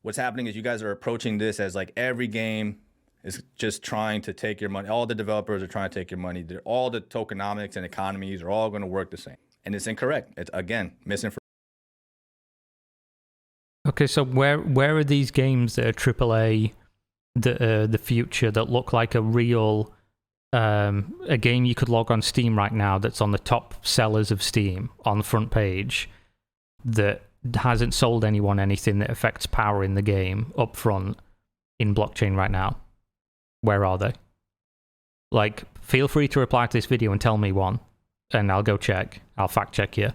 What's happening is you guys are approaching this as like every game is just trying to take your money. All the developers are trying to take your money. All the tokenomics and economies are all going to work the same. And it's incorrect. It's, again, misinformation. Okay, so where are these games that are AAA, the future, that look like a real, a game you could log on Steam right now that's on the top sellers of Steam on the front page, that hasn't sold anyone anything that affects power in the game up front in blockchain right now? Where are they? Like, feel free to reply to this video and tell me one, and I'll go check. I'll fact check you.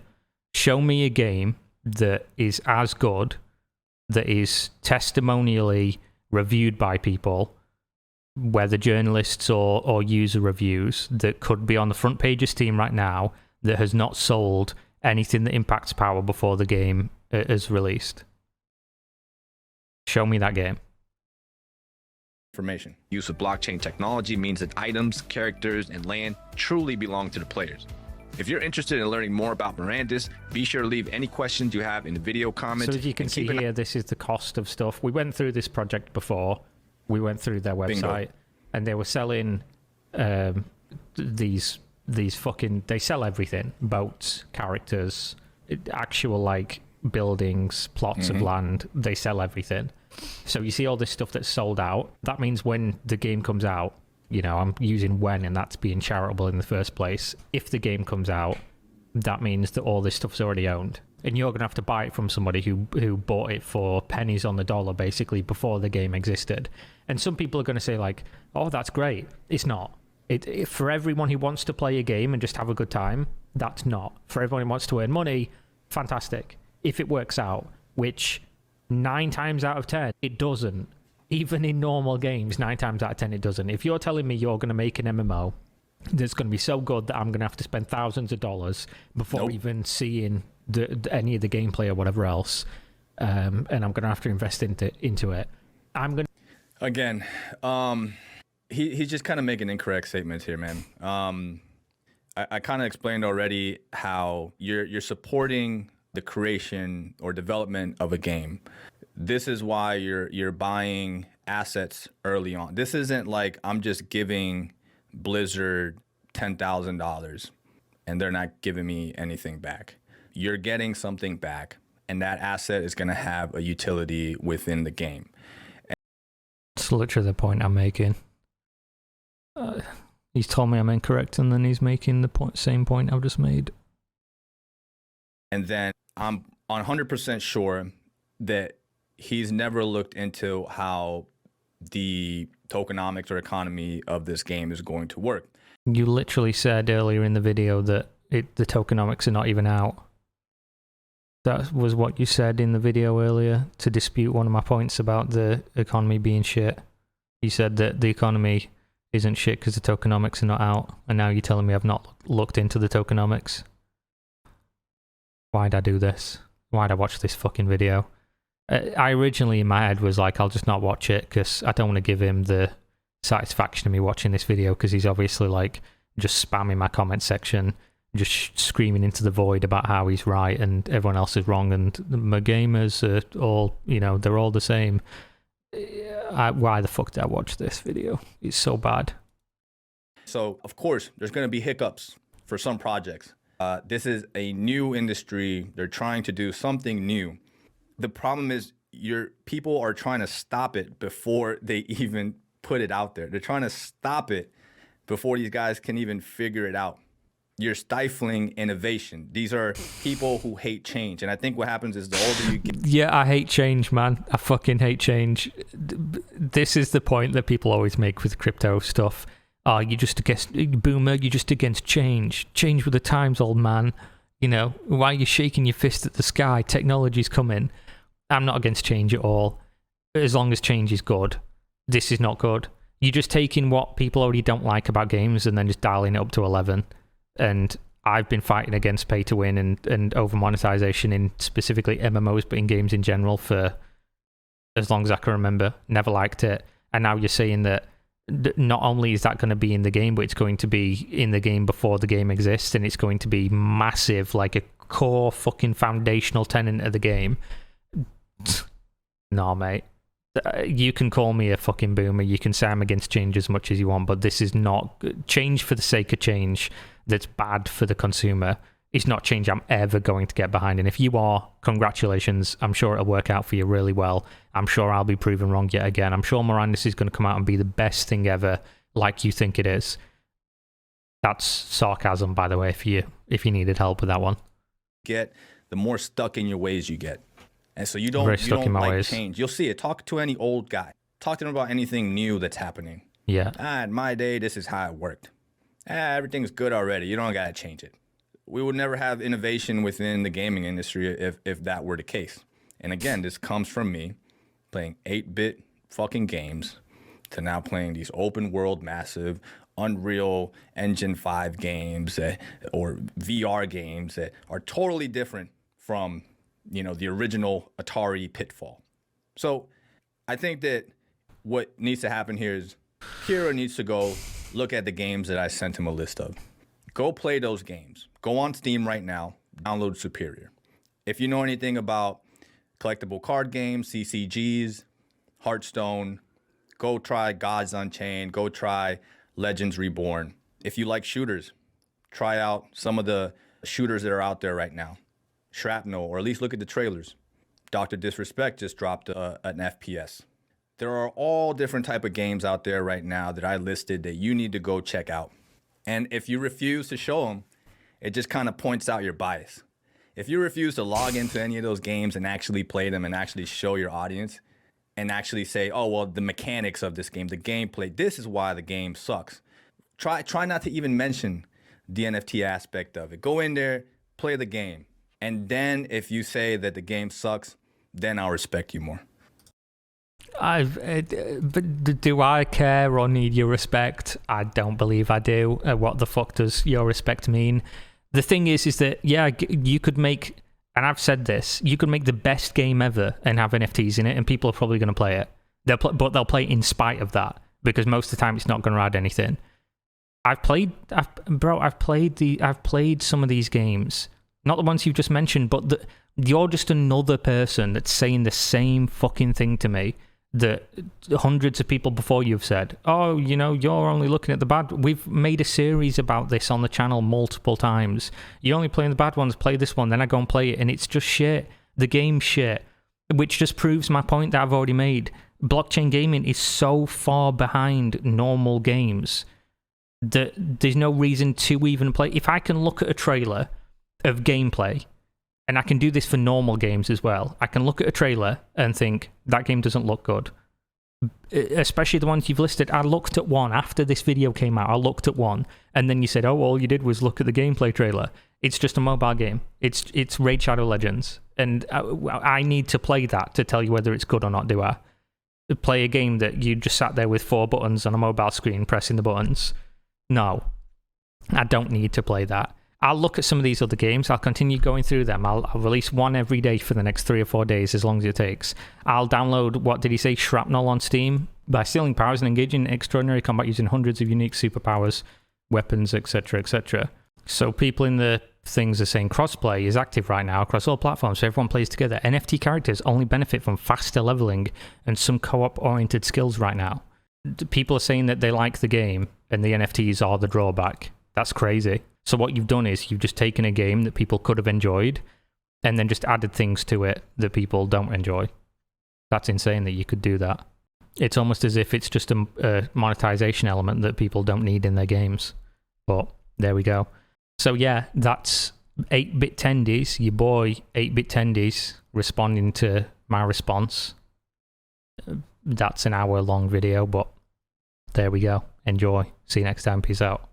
Show me a game that is as good, that is testimonially reviewed by people, whether journalists or user reviews, that could be on the front page of Steam right now, that has not sold anything that impacts power before the game is released. Show me that game. Information. Use of blockchain technology means that items, characters, and land truly belong to the players. If you're interested in learning more about Mirandus, be sure to leave any questions you have in the video comments. So as you can see here, this is the cost of stuff. We went through this project before. We went through their website. Bingo. And they were selling these fucking, they sell everything. Boats, characters, actual like buildings, plots of land. They sell everything. So you see all this stuff that's sold out. That means when the game comes out, you know, I'm using when, and that's being charitable in the first place. If the game comes out, that means that all this stuff's already owned. And you're going to have to buy it from somebody who bought it for pennies on the dollar, basically, before the game existed. And some people are going to say, like, oh, that's great. It's not. For everyone who wants to play a game and just have a good time, that's not. For everyone who wants to earn money, fantastic. If it works out, which 9 times out of 10, it doesn't. Even in normal games, 9 times out of 10, it doesn't. If you're telling me you're going to make an MMO that's going to be so good that I'm going to have to spend thousands of dollars before even seeing any of the gameplay or whatever else, and I'm going to have to invest into it, I'm going to... Again, he's just kind of making incorrect statements here, man. I kind of explained already how you're supporting the creation or development of a game. This is why you're buying assets early on. This isn't like I'm just giving Blizzard $10,000 and they're not giving me anything back. You're getting something back, and that asset is going to have a utility within the game. That's literally the point I'm making. He's told me I'm incorrect, and then he's making the same point I've just made. And then I'm 100% sure that he's never looked into how the tokenomics or economy of this game is going to work. You literally said earlier in the video that the tokenomics are not even out. That was what you said in the video earlier to dispute one of my points about the economy being shit. You said that the economy isn't shit because the tokenomics are not out, and now you're telling me I've not looked into the tokenomics. Why'd I do this? Why'd I watch this fucking video? I originally in my head was like, I'll just not watch it because I don't want to give him the satisfaction of me watching this video because he's obviously like just spamming my comment section, just screaming into the void about how he's right and everyone else is wrong and my gamers are all, you know, they're all the same. Why the fuck did I watch this video? It's so bad. So, of course, there's going to be hiccups for some projects. This is a new industry. They're trying to do something new. The problem is your people are trying to stop it before they even put it out there. They're trying to stop it before these guys can even figure it out. You're stifling innovation. These are people who hate change. And I think what happens is the older you get... Yeah, I hate change, man. I fucking hate change. This is the point that people always make with crypto stuff. Oh, you're just against... Boomer, you're just against change. Change with the times, old man. You know, why are you shaking your fist at the sky? Technology's coming. I'm not against change at all. As long as change is good. This is not good. You're just taking what people already don't like about games and then just dialing it up to 11. And I've been fighting against pay to win and over monetization in specifically MMOs, but in games in general for as long as I can remember. Never liked it. And now you're saying that not only is that going to be in the game, but it's going to be in the game before the game exists, and it's going to be massive, like a core fucking foundational tenet of the game. Nah, mate. You can call me a fucking boomer, you can say I'm against change as much as you want, but this is not change for the sake of change that's bad for the consumer. It's not change I'm ever going to get behind. And if you are, congratulations. I'm sure it'll work out for you really well. I'm sure I'll be proven wrong yet again. I'm sure Mirandus is going to come out and be the best thing ever, like you think it is. That's sarcasm, by the way, if you needed help with that one. The more stuck in your ways you get. And so you don't like change. You'll see it. Talk to any old guy. Talk to them about anything new that's happening. Yeah. In my day, this is how it worked. Everything's good already. You don't got to change it. We would never have innovation within the gaming industry if that were the case. And again, this comes from me playing 8-bit fucking games to now playing these open world, massive, Unreal Engine 5 games or VR games that are totally different from, you know, the original Atari Pitfall. So I think that what needs to happen here is Kira needs to go look at the games that I sent him a list of. Go play those games. Go on Steam right now, download Superior. If you know anything about collectible card games, CCGs, Hearthstone, go try Gods Unchained, go try Legends Reborn. If you like shooters, try out some of the shooters that are out there right now. Shrapnel, or at least look at the trailers. Dr. Disrespect just dropped an FPS. There are all different type of games out there right now that I listed that you need to go check out. And if you refuse to show them, it just kind of points out your bias. If you refuse to log into any of those games and actually play them and actually show your audience and actually say, oh, well, the mechanics of this game, the gameplay, this is why the game sucks. Try not to even mention the NFT aspect of it. Go in there, play the game. And then if you say that the game sucks, then I'll respect you more. But do I care or need your respect? I don't believe I do. What the fuck does your respect mean? The thing is that, yeah, you could make, and I've said this, you could make the best game ever and have NFTs in it, and people are probably going to play it. But they'll play in spite of that, because most of the time it's not going to add anything. I've played some of these games, not the ones you've just mentioned, but you're just another person that's saying the same fucking thing to me that hundreds of people before you've said. Oh, you know, you're only looking at the bad. We've made a series about this on the channel multiple times. You're only playing the bad ones, play this one, then I go and play it, and it's just shit. The game's shit, which just proves my point that I've already made. Blockchain gaming is so far behind normal games that there's no reason to even play. If I can look at a trailer of gameplay And I can do this for normal games as well. I can look at a trailer and think, that game doesn't look good. Especially the ones you've listed. I looked at one after this video came out. I looked at one, and then you said, oh, all you did was look at the gameplay trailer. It's just a mobile game. It's Raid Shadow Legends. And I need to play that to tell you whether it's good or not, do I? Play a game that you just sat there with 4 buttons on a mobile screen pressing the buttons. No. I don't need to play that. I'll look at some of these other games. I'll continue going through them. I'll release one every day for the next 3 or 4 days, as long as it takes. I'll download, what did he say, Shrapnel on Steam. By stealing powers and engaging in extraordinary combat using hundreds of unique superpowers, weapons, etc., etc. So people in the things are saying crossplay is active right now across all platforms, so everyone plays together. NFT characters only benefit from faster leveling and some co-op oriented skills right now. People are saying that they like the game and the NFTs are the drawback. That's crazy. So what you've done is you've just taken a game that people could have enjoyed and then just added things to it that people don't enjoy. That's insane that you could do that. It's almost as if it's just a monetization element that people don't need in their games. But there we go. So yeah, that's 8-Bit Tendies, your boy 8-Bit Tendies, responding to my response. That's an hour-long video, but there we go. Enjoy. See you next time. Peace out.